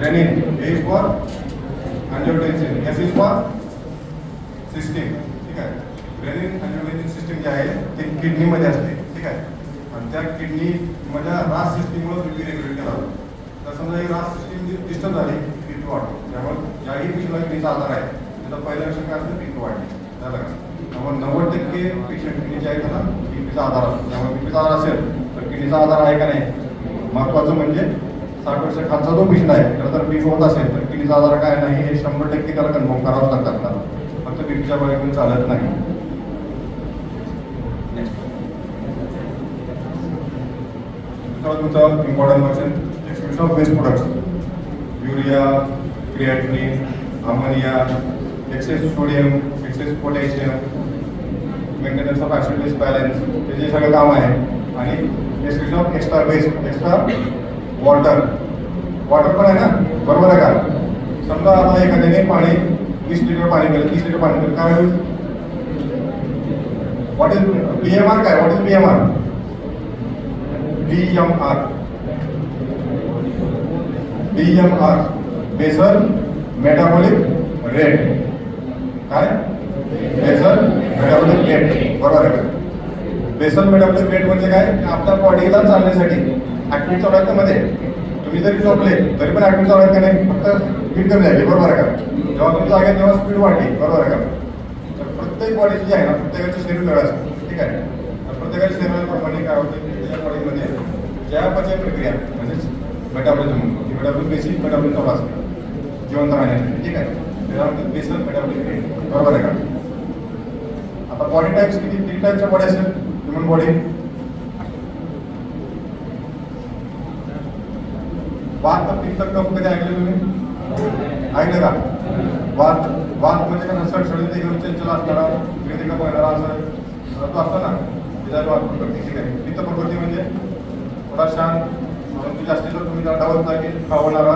renin, A is for angiotensin, S is for system. ठीक आहे. रेनिन अँजिओटेन्सिन सिस्टीम जी आहे ती किडनीमध्ये असते. ठीक आहे. आणि त्या किडनीमध्ये रास सिस्टीममुळे बीपी रेग्युलेट केला जातो. तर समजा ही रास सिस्टीम जी डिस्टर्ब झाली बीपी वाढतो. त्यामुळे ज्याही पेशंटला किडनीचा आजार आहे त्याचा पहिलं लक्षण काय असतं? बीपी वाढणे. झालं का? त्यामुळे 90% पेशंट किडनीचे आहेत त्यांना बीपीचा आजार असतो. त्यामुळे बीपीचा आजार असेल तर किडनीचा आजार आहे का नाही महत्वाचं म्हणजे 60 वर्ष खालचा जो पेशंट आहे त्याला जर बीपी होत असेल तर किडनीचा आजार काय नाही हे 100% त्याला कन्फर्म करावंच लागतं आपल्याला. फक्त बीपीच्या बाहेर चालत नाही. तुमचा important question, exclusion of waste products, urea, creatinine, ammonia, excess sodium, excess potassium, maintenance of acid base balance, हे जे सगळं काम आहे. आणि exclusion of extra waste, extra water पण आहे ना, बरोबर आहे का? समजा आता एखाद्याने पाणी 20 लिटर पाणी पिलं, 30 लिटर पाणी पिलं, काय होईल? What is BMR? काय what is BMR? BMR basal metabolic rate. काय? बेसल मेटाबॉलिक रेट, बरोबर आहे का? बेसल मेटाबॉलिक रेट म्हणजे काय? आपल्या बॉडीला चालण्यासाठी ऍक्टिव्ह चालण्यामध्ये तुम्ही जरी झोपले तरी पण ऍक्टिव्ह चालत का नाही? फक्त स्पीड कमी झाली, बरोबर आहे का? जेव्हा तुम्ही जागे तेव्हा स्पीड वाढली, बरोबर आहे का? तर प्रत्येक बॉडीची जी आहे ना, प्रत्येकाचं शरीर वेगळं असतं. ठीक आहे. तर प्रत्येकाच्या शरीराप्रमाणे काय होतं त्याच्या बॉडीमध्ये ज्या पचन प्रक्रिया म्हणजेच मेटाबॉलिझम म्हणतो, ती मेटाबॉलिझम बेसिक मेटाबॉलिझम चालू असते जिवंत राहण्यासाठी. ठीक आहे. त्याच्यामध्ये बेसल मेटाबॉलिक रेट, बरोबर आहे का? आता बॉडी टाईप्स किती टाईपच्या बॉडी असेल? Human body. वात, पित्त, कफ कधी ऐकले तुम्ही? ऐकलं का? वात म्हणजे कसं सडसडीत एकदम चंचल असणारा, इकडे तिकडे बघणारा असं तो असतो ना, त्याचा वात प्रकृती. ठीक आहे. पित्त प्रकृती म्हणजे थोडा शांत, परंतु जास्तीत जास्त तुम्ही डावरता की खावणारा,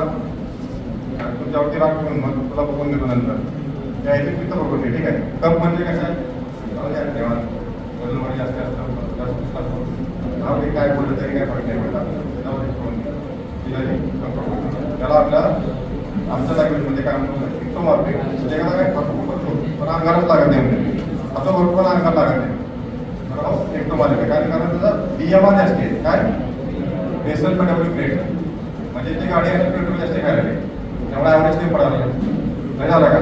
तुमच्यावरती राग घेऊन मग तुला बघून देतो नंतर, ते आहे ते पित्त प्रकृती. ठीक आहे. कफ म्हणजे कसं आहे? वजन जास्त असतं, जास्त असतं, काय बोललं तरी काय फरक नाही पडला. त्याला आपल्या आमच्या लँग्वेजमध्ये काय म्हणतो? इक्टोमार्फिक. म्हणजे एखादा काय फरक पडतो पण अंगारच लागत नाही, म्हणजे आता भरपूर पण अंगार लागत नाही. बरोबर? इक्टोमार्फिक कारण त्याचा BMR जास्त आहे. काय? Basal metabolic rate. म्हणजे ती गाडी आहे पेट्रोल जास्त खायला नाही, त्यामुळे ॲव्हरेज ते पडायला नाही झाला का?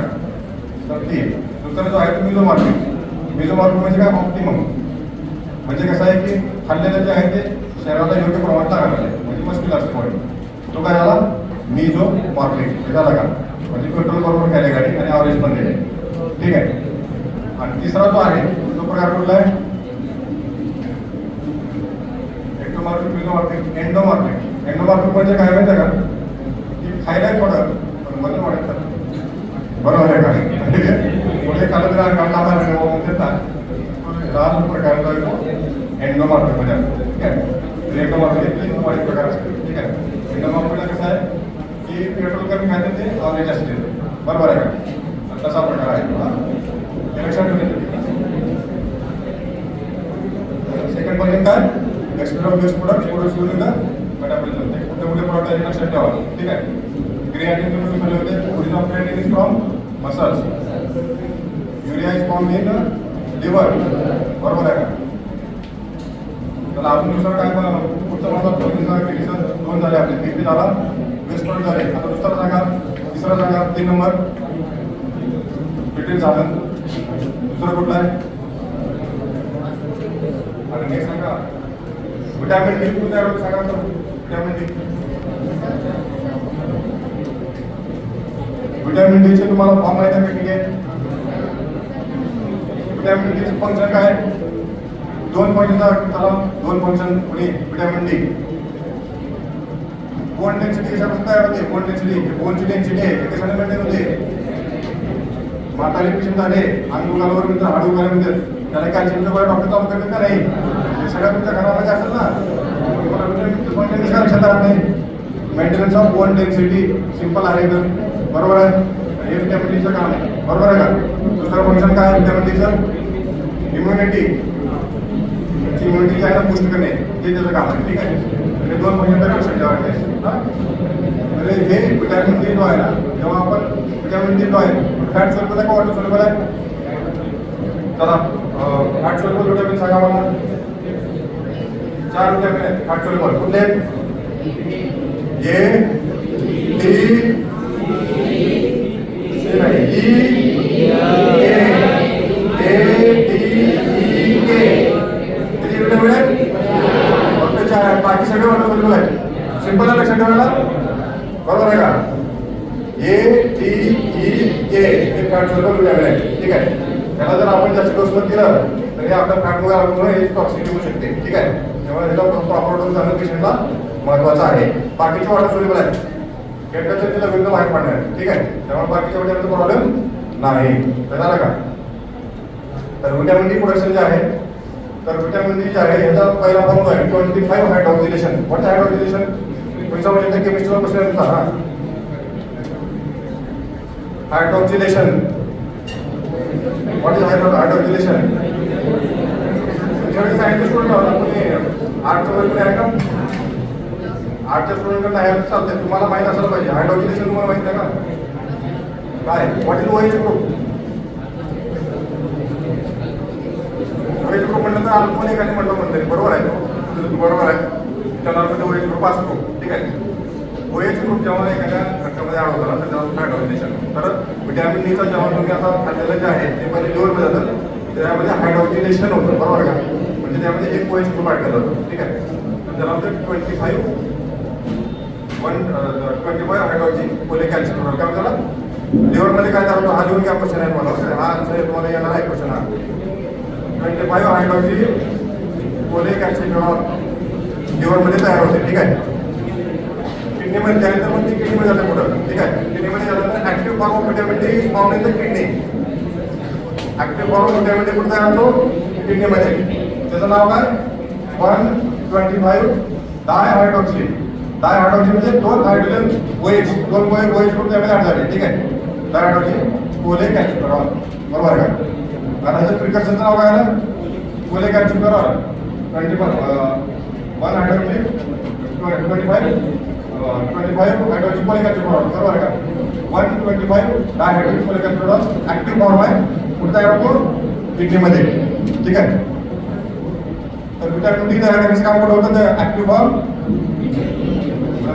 तर ती दुसरं जो आहे तो मिझोमार्फिक. मिझोमार्फिक म्हणजे काय? ऑप्टिमम. म्हणजे कसं आहे की खाल्लेलं जे आहे ते शरीराला योग्य प्रमाणात लागायला पाहिजे, म्हणजे मस्क्युलर असते बॉडी. तो काय झाला? मिझोमार्फिक. हे झाला का? म्हणजे पेट्रोल बरोबर खायला गाडी आणि ॲव्हरेज पण दिले. ठीक आहे. आणि तिसरा जो आहे तो प्रकार कुठला आहे? एक्टोमार्फिक, मिझोमार्फिक, एंडोमार्फिक. एंडोमार्फिक म्हणजे काय माहिती का? की खायला थोडं पण वजन वाढत, बरोबर आहे का? पुढे खाल्लं तर काढला लहान प्रकारचा एंडोमार्फिक मध्ये असतो. ठीक आहे. एंडोमार्फिक 3 बॉडी प्रकार असतो. ठीक आहे. एंडोमार्फिकला कसं आहे की पेट्रोल कमी खाते ते ॲव्हरेज असते, बरोबर आहे का? तसा प्रकार आहे. लक्षात ठेवले. सेकंड पर्यंत काय? Exclusion of waste products, products used in the metabolism. ते कुठे प्रोडक्ट आहे लक्षात ठेवा. ठीक आहे. क्रिएटिनिन तुम्ही बोलले होते, origin of creatinine is from muscles. Urea is from in liver, बरोबर आहे का? त्याला अजून दुसरं काय बनवलं? पुढचं म्हणतात दोन झाले आपले. बीपी झाला, वेस्ट प्रोडक्ट झाले. आता दुसरा सांगा, तिसरा सांगा, 3 नंबर बिट्वीन झालं. दुसरं कुठलं आहे? आणि नेक्स्ट सांगा विटॅमिन डी. कुठल्या सांगा तर विटॅमिन डी. विटॅमिन डीचे तुम्हाला फॉर्म माहिती आहे? ठीक आहे. विटॅमिन डीचं फंक्शन काय? दोन फंक्शन कोणी विटॅमिन डी. बोन डेन्सिटी कशापासून तयार होते? बोन डेन्सिटी, बोनची डेन्सिटी आहे ते कशाने मेंटेन होते? म्हातारे पेशंट झाले, अंगुगालावर म्हणजे हाडूगाला म्हणजे त्याला कॅल्शियमचं गोळ्या डॉक्टर चालू करतात का नाही? हे सगळ्या तुमच्या घरामध्ये असेल ना. तुम्हाला लक्षात राहत नाही. Maintenance of bone density simple आहे तर बरोबर आहे. हे विटॅमिन डीचं काम आहे, बरोबर आहे का? दुसरं फंक्शन काय आहे विटॅमिन डीचं? इम्युनिटी. इम्युनिटी आहे ना बूस्ट करणे, हे त्याचं काम आहे. ठीक आहे, हे दोन फंक्शन तर लक्षात ठेवायचे. म्हणजे हे विटॅमिन डी जो आहे ना, जेव्हा आपण विटॅमिन डी जो आहे फॅट सोल्युबल आहे का वॉटर सोल्युबल आहे? चला फॅट सोल्युबल विटॅमिन सांगा मला. 4 विटॅमिन आहेत फॅट सोल्युबल. कुठले आहेत? ए, डी, बाकी सगळे वॉटर सोल्युबल आहेत. सिंपल आहे लक्षात ठेवायला, बरोबर आहे का? ए, टी, ई, के हे फॅट सोल्युबल विटॅमिन आहे. ठीक आहे, त्याला जर आपण जास्त डोसवर केलं तर हे आपल्या फॅट वगैरे हे टॉक्सिक होऊ शकते. ठीक आहे, त्यामुळे त्याला प्रॉपर डोस जाणं पेशंटला महत्वाचं आहे. बाकीचे वॉटर सोल्युबल आहेत, केटच्या विरुद्ध बाहेर पडणार. ठीक आहे, त्यामुळे बाकीच्या विटॅमिनचा प्रॉब्लेम नाही. झालं का? तर विटॅमिन डी प्रोडक्शन जे आहे, तर विटॅमिन डी जे आहे ह्याचा पहिला फॉर्म आहे 25 हायड्रॉक्सिलेशन. What hydroxylation? तुमच्या म्हणजे केमिस्ट्रीवर क्वेश्चन येतात. हा, हायड्रॉक्सिलेशन. What is hydroxylation? तुमच्याकडे सायन्स स्टुडंट आहोत, तुम्ही आर्टचं वगैरे आहे का? आर्टच्या स्टुडंटकडे आहे चालतंय, तुम्हाला माहित असायला पाहिजे. हायड्रॉक्सिलेशन तुम्हाला माहित आहे का? काय? What is OH group? OH group म्हटलं तर अल्कोहोलिक आणि म्हटलं म्हणते, बरोबर आहे, बरोबर आहे. त्यामध्ये ओएच ग्रुप असतो. ठीक आहे, ओएच ग्रुप जेव्हा एखाद्या घटकामध्ये ऍड होतो ना तर त्याला हायड्रॉक्सिलेशन. तर विटॅमिन डीचं जेव्हा तुम्ही आता खाल्लेलं जे आहे ते पहिले लिव्हरमध्ये जातं, त्यामध्ये हायड्रॉक्सिलेशन होतं, बरोबर का? म्हणजे त्यामध्ये एक ओएच ग्रुप ऍड केला जातो. ठीक आहे, तर त्याला म्हणते 25 हायड्रॉक्सी पॉलिकॅल्शियम. काय त्याला लिव्हरमध्ये काय झालं? हा लिहून घ्या, क्वेश्चन आहे मला. हा आन्सर तुम्हाला येणार आहे क्वेश्चन. हा 25 हायड्रॉक्सी पॉलिकॅल्शियम लिव्हरमध्ये तयार होते. ठीक आहे, किडनीमध्ये त्यानंतर मग ती किडनीमध्ये जाते कुठं? ठीक आहे, किडनीमध्ये झाल्यानंतर active form of vitamin D is found in the kidney. Active form of vitamin D कुठे तयार होतो? किडनीमध्ये. त्याचं नाव काय? 125 डायहायड्रॉक्सी. डायहायड्रॉक्सी म्हणजे 2 हायड्रोजन OH, 2 OH ग्रुप त्यामध्ये ऍड झाले. ठीक आहे, डायहायड्रॉक्सी पॉलिकॅल्शियम, बरोबर का? आणि ह्याचं प्रिकर्सनचं नाव काय आलं? पॉलिकॅल्शियम. बरोबर, 1 हायड्रोजन 25 हायड्रोजन पॉलिकॅल्शियम, बरोबर का? 125 डायहायड्रोजन पॉलिकॅल्शियम ऍक्टिव्ह फॉर्म आहे, कुठे तयार होतो? किडनीमध्ये. ठीक आहे, तर विटॅमिन डी तयार करण्याचं काम कुठं होतं? ते ऍक्टिव्ह फॉर्म.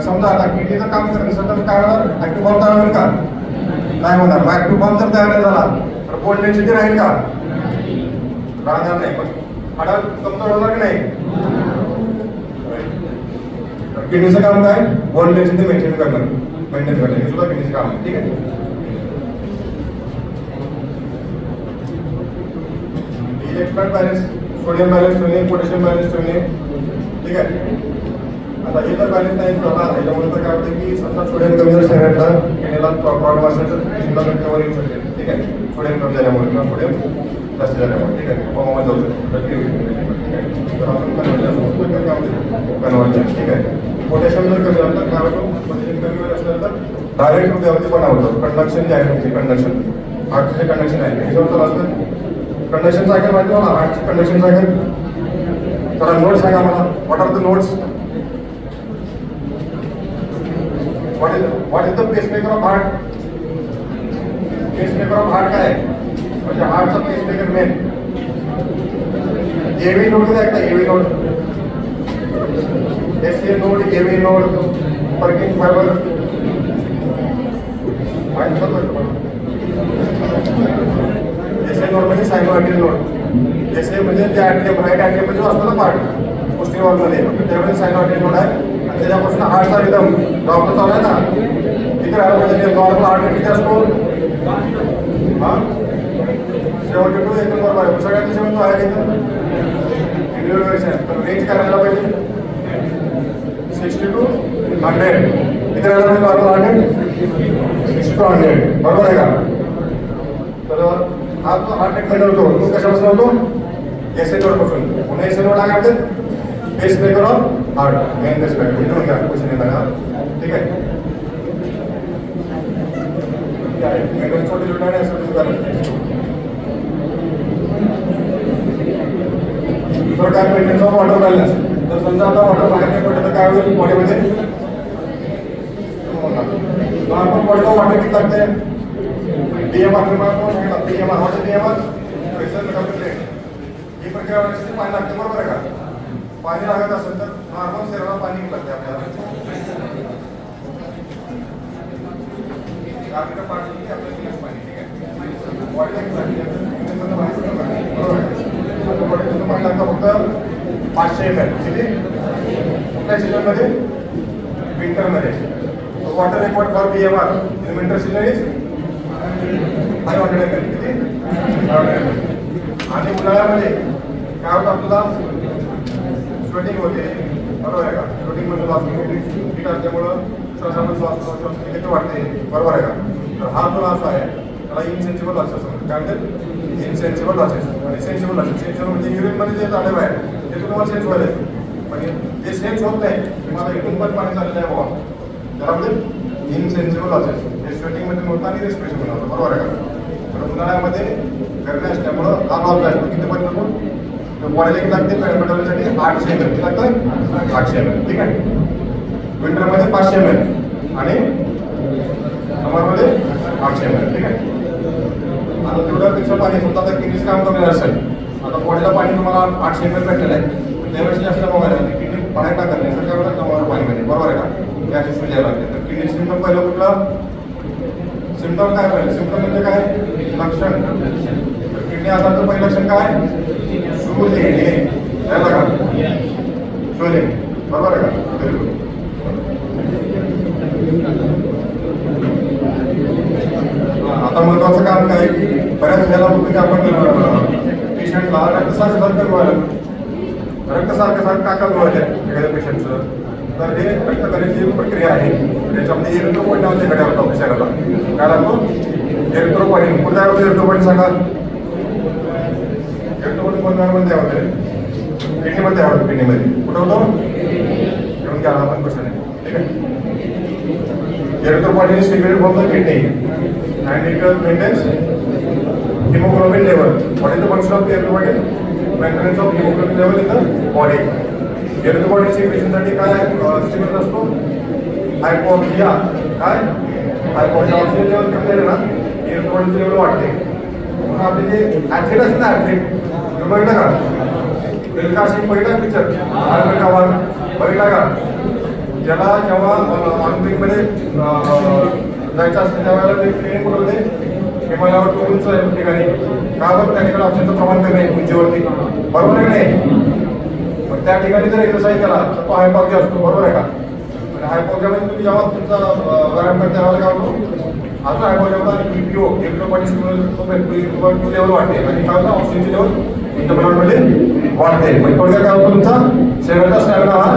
समजा आता किडनीचं काम करण्यासाठी काय होणार? ऍक्टिव्ह फॉर्म तयार होईल का? नाही होणार. मग ऍक्टिव्ह फॉर्म जर तयार झाला तर बोन डेन्सिटी राहील का? राहणार नाही. पण हाडा कमजोर होणार की नाही? किडनीचं काम काय? बोन डेन्सिटी मेंटेन करणं, हे सुद्धा किडनीचं काम आहे. ठीक आहे, इलेक्ट्रोलाइट बॅलन्स, सोडियम बॅलन्स ठेवणे, पोटॅशियम बॅलन्स ठेवणे. ठीक आहे, आता हे तर बॅलन्स नाही झाला ह्याच्यामुळे तर काय होतं की समजा सोडियम कमी जर शरीरातला किडनीला प्रॉब्लेम असेल तर किडनीला कवर येऊ शकते. ठीक आहे, सोडियम कमी झाल्यामुळे किंवा सोडियम जास्त झाल्यामुळे. ठीक आहे, फॉर्ममध्ये जाऊ शकतो. ठीक आहे, तर आपण कन्वर्जन. ठीक आहे, पोटॅशियम जर कमी झालं तर काय होतं? पोटॅशियम कमी असेल तर डायरेक्ट हृदयावरती पण होतं. कंडक्शन जे आहे तुमची, कंडक्शन, हार्टचे जे कंडक्शन आहे त्याच्यावर तर असतं. कंडक्शन सायकल माहिती मला, हार्टची कंडक्शन सायकल. तर नोट्स सांगा मला, what are the notes? What is the pacemaker of heart? Pacemaker of heart काय आहे? म्हणजे हार्टचा पेसमेकर मेन. एव्ही नोड काय आहे? एव्ही node, SA node, एव्ही node, पर्किंग fibre माहिती होतं. एसए नोड म्हणजे सायनोआर्टियल नोड. एसए म्हणजे त्या ॲट्रियम, राईट ॲट्रियम म्हणजे असतो ना पार्ट पोस्टीरियर वॉलमध्ये, त्यामध्ये सायनोआर्टियल नोड आहे. त्याच्यापासून हार्टचा रिदम डॉक्टर चालू आहे ना, किती राहिला पाहिजे? नॉर्मल हार्ट रेट किती असतो? हा 72 एकदम बरोबर आहे. सगळ्यांच्या शेवट तो आहे का इथं इंडिव्हिज्युअल व्हेरिएशन. तर रेंज काय राहायला पाहिजे 60 to 100. किती राहायला पाहिजे नॉर्मल 100 60 to 100 बरोबर आहे का. तर हा तो हार्ट अटॅक होतो तो कशापासून होतो एसएनवर पासून. पुन्हा एसएनवर लागतात pacemaker of heart main pacemaker लिहून घ्या क्वेश्चन येतात का. ठीक आहे मेडल छोटे छोटे आणि असं दुसरं काय मेंटेनन्स ऑफ वॉटर बॅलन्स. तर समजा आता वॉटर बाहेर नाही पडलं तर काय होईल बॉडीमध्ये आपण बॉडीला वॉटर किती लागते DMR सांगितलं DMR वॉटर DMR ही प्रक्रिया होण्यासाठी पाणी लागते बरोबर आहे का. पाणी लागत असेल तर नॉर्मल शरीराला पाणी लागते आपल्याला पाणी ठीक आहे बॉडीला पाणी लागतं फक्त 500 ml किती कुठल्या सीझनमध्ये विंटरमध्ये. Water required for DMR in winter season is 500 ml किती 500 ml. आणि उन्हाळ्यामध्ये काय होतं आपल्याला स्वेटिंग होते बरोबर आहे का. स्वेटिंग मध्ये लॉस हीट असल्यामुळं श्वासामध्ये लॉस किती वाटते बरोबर आहे का. तर हा जो लॉस आहे त्याला इनसेन्सिबल लॉसेस काय म्हणतात इनसेन्सिबल लॉसेस. आणि सेन्सिबल लॉसेस सेन्सिबल म्हणजे युरिनमध्ये जे झालेलं आहे ते तुम्हाला सेन्स व्हायला म्हणजे जे सेन्स होत नाही तुम्हाला इथून पण पाणी चाललेलं आहे बाबा त्याला म्हणजे इनसेन्सिबल लॉसेस. हे स्वेटिंगमध्ये होतं आणि रेस्पिरेशन होतं बरोबर आहे का. तर उन्हाळ्यामध्ये गरमी असल्यामुळं हा लॉस आहे किती पण होतो बॉडीला किती लागते पेट्रोलसाठी 800 ml किती लागतं 800 ml ठीक आहे. विंटरमध्ये 500 ml आणि समरमध्ये 800 ml ठीक आहे. आता तेवढ्यापेक्षा पाणी समजा आता किडनीचं काम कमी असेल आता बॉडीला पाणी तुम्हाला 800 ml भेटलेलं आहे त्यावेळेस जास्त बघायला किडनी पाणी टाकत नाही तर त्यावेळेला तुम्हाला पाणी मिळते बरोबर आहे का. या सिस्टम द्यावं लागते. तर किडनी सिम्पटम पहिलं कुठलं सिम्पटम काय पाहिजे सिम्पटम म्हणजे काय लक्षण. किडनी आजारचं पहिलं लक्षण काय शूज येणे यायला का शूज येणे बरोबर आहे का. आता महत्वाचं काम काय बऱ्याच वेळेला होतं की आपण पेशंटला रक्तसारखं सारखं का व्हायचं एखाद्या पेशंटचं. तर हे रक्त करण्याची प्रक्रिया आहे त्याच्यामध्ये इरिथ्रोपोईट नावाचे घड्या होतं शरीराला काय लागतो इरिथ्रोपोईट. कुठे काय होतं इरिथ्रोपोईट सांगा इरिथ्रोपोईट कोणत्या मध्ये होते किडनीमध्ये आवडतो किडनीमध्ये कुठं होतो घेऊन घ्या आपण क्वेश्चन आहे ठीक आहे. Erythropoietin is secreted from the kidney and it maintains hemoglobin level. What is the function of erythropoietin? Maintenance of hemoglobin level in the body. Erythropoietin secretion साठी काय स्टिम्युलस असतो हायपोक्सिया काय हायपोक्सिया ऑक्सिजन लेवल कमी झाले ना erythropoietin लेवल वाढते. म्हणून आपले जे ॲथलीट असतात ना ॲथलीट बघितलं का बिलकाशी पहिला पिक्चर बघितला का ज्याला जेव्हा ऑलिम्पिकमध्ये जायचं असतं त्यावेळेला ते ट्रेनिंग कुठं होते हिमालयावर उंच ठिकाणी का बरं त्या ठिकाणी ऑक्सिजनचं प्रमाण कमी आहे उंचीवरती बरोबर आहे नाही. मग त्या ठिकाणी जर एक्सरसाइज केला तर तो हायपॉक्सिया असतो बरोबर आहे का. आणि हायपॉक्सियामध्ये तुम्ही जेव्हा तुमचा व्यायाम करता त्यावेळेला काय होतो अजून हायपॉक्सिया आणि इरिथ्रोपोईटिन लेवल वाढते आणि काय होतं ऑक्सिजनची लेवल तुमच्या ब्लडमध्ये वाढते. म्हणजे थोडक्यात काय होतं तुमचा शरीराचा स्टॅमिना हा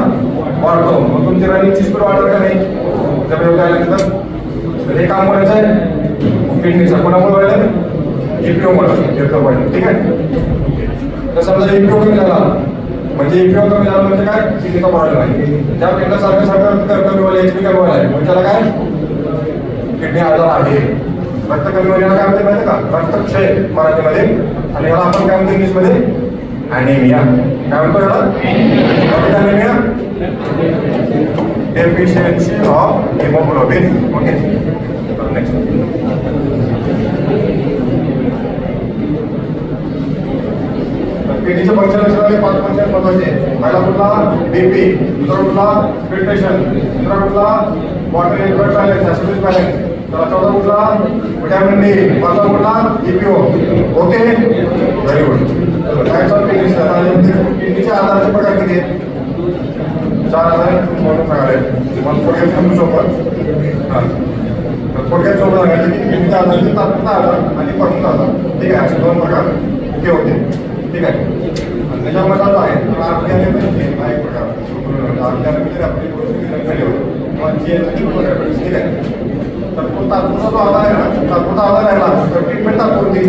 वाढतो. मग तुमची रनिंगची स्पीड वाढणार का नाही त्यामुळे काय लागतं हे काम करायचं आहे किडनीचं कोणामुळे व्हायला EPO इरिथ्रोपोईटिन ठीक आहे. तर समजा EPO कमी झाला म्हणजे EPO कमी झाला म्हणजे काय किडनीचा प्रॉब्लेम आहे. ज्या पेशंटला सारखं कमी व्हायला HP कमी व्हायला म्हणजे त्याला काय किडनी आजार आहे. रक्त कमी व्हायला काय म्हणते माहिती का रक्तक्षय मराठीमध्ये आणि याला आपण काय म्हणतो इंग्लिशमध्ये ॲनिमिया काय म्हणतो याला anaemia deficiency of hemoglobin. Okay. Next. किडनीचे फंक्शन असणारे 5 फंक्शन महत्वाचे. पहिला कुठला BP, दुसरा कुठला फिल्ट्रेशन, तिसरा कुठला water electrolyte balance acidic balance, चौथा कुठला विटॅमिन D, पाचवा कुठला EPO. Okay very good. Types of किडनीचे आजाराचे प्रकार किती आहेत 4 आजार म्हणून सांगाले मला थोडक्यात समजू सोपं. हां थोडक्यात सोडून सांगायचं की किडनीचा आजार तात्पुरता आजार आणि पडून आजार, ठीक आहे, असे दोन प्रकार ते होते, ठीक आहे. आणि त्याच्यामध्ये जो आहे तर आपल्याला हा एक प्रकार आपल्याला आपली किंवा ठीक आहे. तर तो तात्पुरता जो आजार आहे ना, तात्पुरता आजार राहिला तर ट्रीटमेंट तात्पुरती.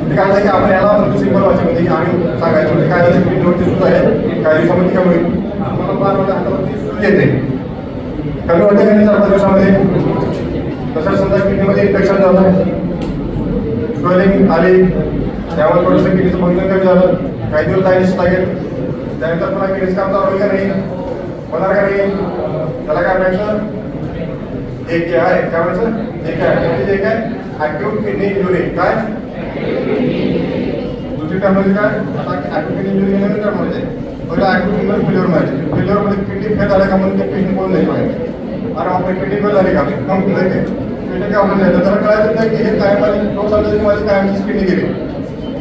ते काय की आपण याला म्हणतो सिंपल भाषेमध्ये आम्ही सांगायचं म्हणजे काय झालं किडनीवरती सुद्धा आहे काही दिवसामध्ये कमी होईल, आम्हाला 12 हातावरती सुरू येते, कमी होते काही 4-5 दिवसामध्ये. तसंच समजा किडनीमध्ये इन्फेक्शन झालं, स्वेलिंग आली, त्यामुळे थोडंसं किडनीचं फंक्शन कमी झालं, काही दिवस डायजेस्ट लागेल, त्यानंतर पुन्हा किडनीचं काम चालू होईल का नाही, होणार का नाही, त्याला काय म्हणायचं एक आहे काय म्हणायचं एक आहे म्हणजे एक आहे ऍक्टिव्ह किडनी इंजुरी. काय दुसरी टर्म म्हणजे काय आता ऍक्टिव्ह किडनी इंजुरी नवीन टर्म म्हणजे पहिला ऍक्टिव्ह किडनी फेल्युअर म्हणायचे, फेल्युअरमध्ये किडनी फेल झाला का म्हणून ते पेशंट कोण नाही पाहिजे, अरे आपली किडनी फेल झाली का कंप्लीट आहे किडनी काय होऊन जायचं, त्याला कळायचं नाही की हे काय माझी लोक सांगतात की माझी कायमचीच किडनी गेली,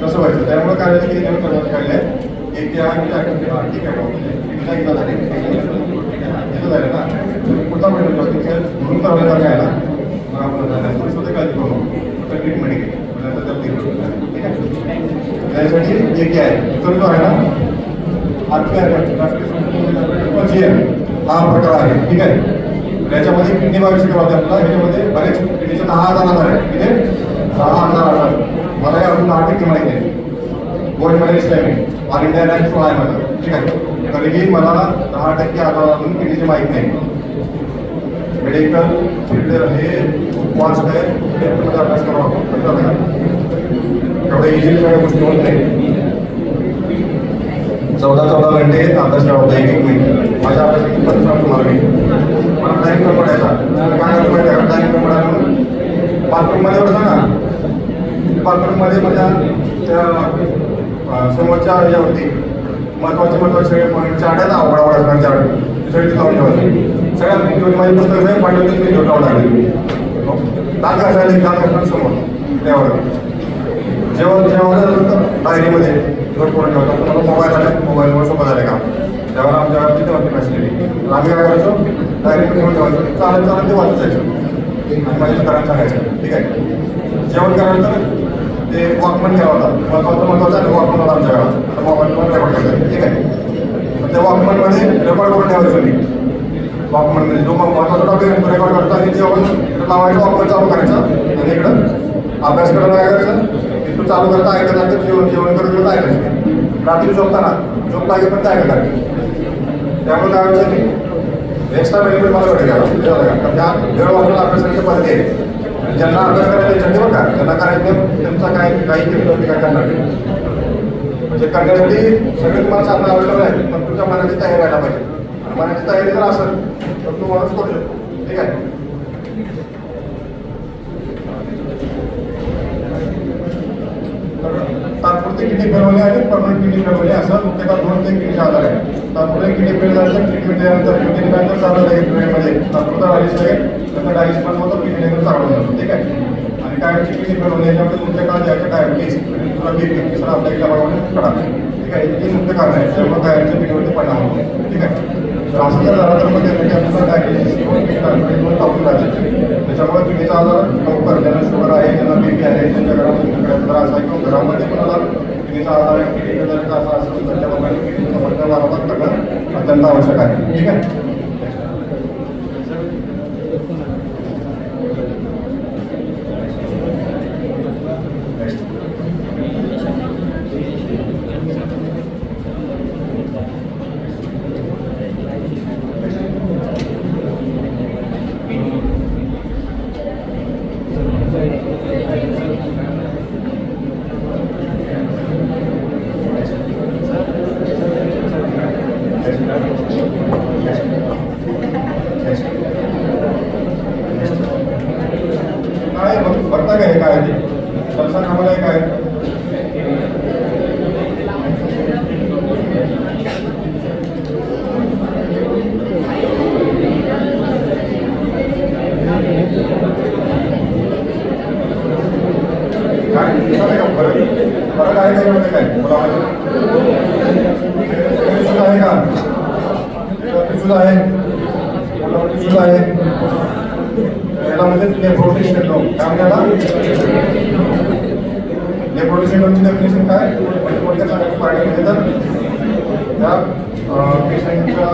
कसं व्हायचं. त्यामुळे काय झालं की हे नवीन काढले एक आहे ठीक आहे किडनीला गेला झाली गेलं झालं ना पुढचा पॉईंट होतो की म्हणून करायला घ्यायला मग आपण स्वतः काळजी करू ट्रीटमेंट घेते ठीक आहे. त्यासाठी एक आहे तर जो आहे ना हा प्रकार आहे, ठीक आहे. त्याच्यामध्ये किडनी बाबी शिकवते आपल्याला, ह्याच्यामध्ये बरेच किडनीचे 10,000 आजार आहे, किती 10,000 आजार. मला हे अजून 10% माहिती आहे, बोर्डमध्ये टायमिंग ऑल इंडिया रँक 16 आहे माझं, ठीक आहे. तरीही मला 10% आजार अजून किडनीची माहीत नाही. मेडिकल फील्ड हे खूप वास्ट आहे, मध्ये अभ्यास करावा लागतो, एवढं इझिली सगळ्या गोष्टी होत नाही. 14 घंटे अभ्यास करावा होता, 1 मिनिट माझ्या अभ्यासाची परिश्रम तुम्हाला मी मला टाईम कमी पडायचा, काय करतो माहिती आहे टाईम कमी पडायला म्हणून बाथरूममध्ये बसला ना, बाथरूममध्ये माझ्या त्या समोरच्या यावरती महत्वाचे सगळे पॉईंटच्या आड्यात आवड असणार आड सगळी ती लावून ठेवायची. सगळ्यात माझी पुस्तक आहे पाठवते मी घेऊन लागले दात घासायला दात घासणार समोर त्यावर जेव्हा डायरीमध्ये नोट करून ठेवतो. तुम्हाला मोबाईल आले मोबाईलवर सोपं झाले का त्यावर आमच्या तिथे होती फॅसिलिटी, आम्ही काय करायचो डायरीमध्ये घेऊन ठेवायचो, चालत ते वाचत जायचं आणि माझ्या मित्रांना सांगायचं, ठीक आहे. जेवण करायचं ते वॉकमन घ्यावा होता, महत्वाचं आहे वॉकमन होता आमच्या गावात, आता मोबाईलवर रेकॉर्ड करायचं, ठीक आहे. त्या वॉकमनमध्ये रेकॉर्ड करून ठेवायचं मी वॉकमनमध्ये जो मग महत्वाचा टॉपिक आहे तो रेकॉर्ड करतो आणि जेवण लावायचं वॉकमन चालू करायचं आणि इकडं अभ्यास करायला काय करायचं तू चालू करता ऐकत आहे जेवण करत ऐकायचं, रात्री झोपताना झोप लागेपर्यंत ऐकत आहे. त्यामुळे काय व्हायचं की एक्स्ट्रा बेनिफिट मला भेटेल कारण त्या वेळ वापरून अभ्यास करायची पद्धती आहे. ज्यांना अभ्यास करायला त्यांच्यासाठी बघा त्यांना करायचं त्यांचा काही केलं काय करणार म्हणजे करण्यासाठी सगळे तुम्हाला साधनं अवेलेबल आहे, पण तुमच्या मनाची तयारी राहायला पाहिजे. मनाची तयारी जर असेल तर तू माणूस करू शकतो, ठीक आहे. तात्पुरती किडनी फेल आणि परमनंट किडनी फेल असं मुख्यतः 2 ते किडनीचे आजार आहे. तात्पुरते किडनी फेल झालं ट्रीटमेंट दिल्यानंतर किडनी चालू लागेल वेळेमध्ये तात्पुरता डायलिसिस लागेल नंतर डायलिसिस पण होतं किडनी चालू जातो, ठीक आहे. आणि काय किडनी फेल होणे याच्यामध्ये मुख्य कारण याचं डायबिटीस तुला बीपी तिसरा आपल्या इथल्या कडा, ठीक आहे. हे मुख्य कारण आहे त्यामुळे डायबिटीसच्या किडनीवरती परिणाम होतो, ठीक आहे. असं जर झालं तर मग त्याच्यामध्ये डायबिटीस किंवा टॉपिक राहते त्याच्यामुळे किडनीचा आजार लवकर ज्यांना शुगर आहे ज्यांना बीपी आहे त्यांच्या घरामध्ये त्रास आहे किंवा घरामध्ये कोणाला किडनीचा आजार आहे किडनी असा असेल तर त्या लोकांनी किडनीचा समस्या वारंवार करणं अत्यंत आवश्यक आहे, ठीक आहे. काय बघता काय काय ते जलसा कामाला काय फरक आहे काय म्हणजे काय बोला आहे का सुद्धा आहे आहे याला म्हणजे नेफ्रोटिक सिंड्रोम. काय त्याला नेफ्रोटिक सिंड्रोमची डेफिनेशन काय? म्हणजे कोणत्या सांगायचं पार्टीमध्ये तर त्या पेशंटच्या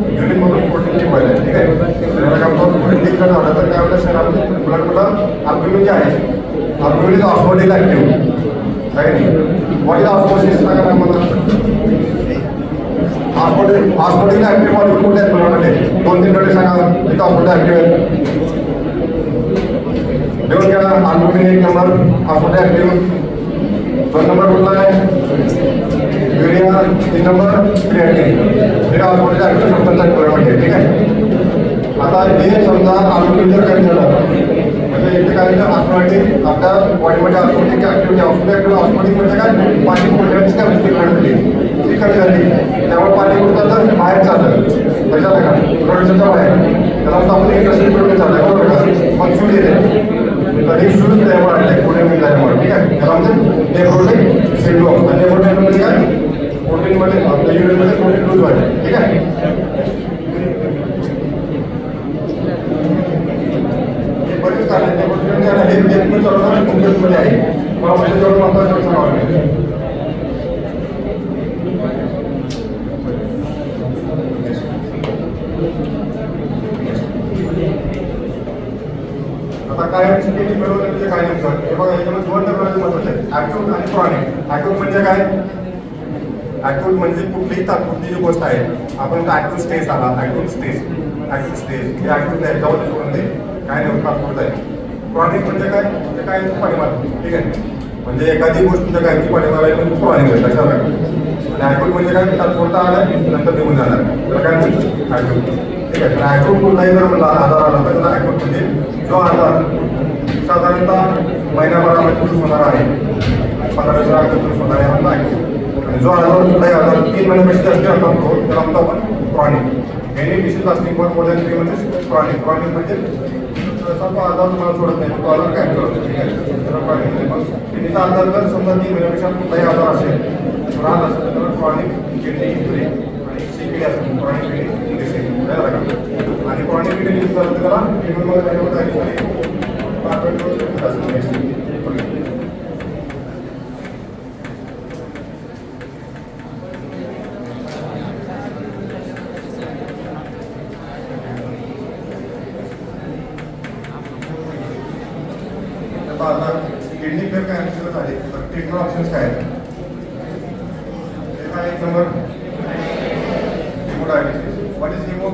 युरिनमधून प्रोटीन लीक व्हायला. ठीक आहे. त्याला काय होतं, प्रोटीन लीक झालं तर काय होतं शरीरामध्ये ब्लडमधलं अल्ब्युमिन जे आहे, अल्ब्युमिन इज ऑस्मोटिक ऍक्टिव्ह. काय नाही व्हॉट इज ऑस्मोसिस सांगा मला. ऑस्मोटिक ऍक्टिव्ह मॉलिक्यूल कुठे आहेत ब्लडमध्ये? 2-3 डोळे सांगा इथं ऑस्मोटिक ऍक्टिव्ह आहे. देऊन घ्या. Albumin 1 number osmotic active. 2 number कुठला आहे? युरिया. 3 number creatine. हे ऑस्मोटिक ऍक्टिव्ह सबस्टन्स ब्लडमध्ये. ठीक आहे. आता हे समजा अल्ब्युमिन जर कमी झालं म्हणजे इथे काय ऑस्मोटिक आपल्या बॉडीमध्ये ऑस्मोटिक ऍक्टिव्हिटी ऑस्मोटिक म्हणजे काय? पाणी पोटण्याची कॅपॅसिटी कमी ती कमी झाली. त्यामुळे पाणी कुठं तर बाहेर चाललं त्याच्यात का प्रोडक्शनच्या बाहेर त्याला आपण इंडस्ट्री प्रोडक्ट झालं बरोबर का? मग सूट येते कधी सूट त्यामुळे आणले पुढे मी झाल्यामुळे. ठीक आहे. त्याला म्हणजे नेफ्रोटिक सिंड्रोम. आणि नेफ्रोटिक सिंड्रोम म्हणजे काय? प्रोटीनमध्ये आपल्या युरिनमध्ये प्रोटीन लूज व्हायचे. ठीक आहे. बरेच कारण हे पण चालवणार तुमच्यामध्ये आहे. मला म्हणजे जवळ महत्वाचं सांगावं. आता काय मिळवलं म्हणजे काय नसतं हे बघा. याच्यामध्ये 2 प्रकारचे महत्वाचे आहेत, ऍक्यूट आणि क्रॉनिक. ऍक्यूट म्हणजे काय? ऍक्यूट म्हणजे कुठलीही तात्पुरती जी गोष्ट आहे. आपण ऍक्यूट स्टेज आला, ऍक्यूट स्टेज हे ऍक्यूट आहे, जाऊ दे काय नाही तात्पुरतं आहे. क्रॉनिक म्हणजे काय? म्हणजे काय पाणी मारतो. ठीक आहे. म्हणजे एखादी गोष्ट काय ती पाणी मारायला म्हणजे क्रॉनिक आहे कशाला. आणि ऍक्यूट म्हणजे काय? तात्पुरता आलं नंतर निघून जाणार त्याला काय म्हणतात ऍक्यूट. ठीक आहे. तर ऍक्यूट कुठलाही जर म्हणला आजार आला तर त्याला ऍक्यूट म्हणजे जो आजार साधारणतः महिन्याभरामध्ये पुरुष होणार आहे, 15 दिवसात पुरुष होणार आहे हा ऍक्यूट. आणि जो आजार कुठलाही आजार 3 महिन्यापेक्षा जास्त असतो त्याला म्हणतो आपण chronic. Any disease lasting for more than 3 म्हणजे क्रॉनिक. क्रॉनिक म्हणजे तो आजार तुम्हाला सोडत नाही, तो आजार काय करतो. ठीक आहे. त्याला क्रॉनिक म्हणजे मग किडनीचा आजार जर समजा 3 महिन्यापेक्षा कुठलाही आजार असेल राहत असेल तर त्याला क्रॉनिक किडनी इंजुरी आणि CKD असेल, क्रॉनिक किडनी डिसीज. आणि क्रॉनिक किडनी डिसीज झालं तर त्याला ट्रीटमेंटमध्ये किडनी फेल काय अनुशेष आहे तर ट्रीटमेंट ऑप्शन्स काय आहेत? एक number hemodialysis. What is haemo?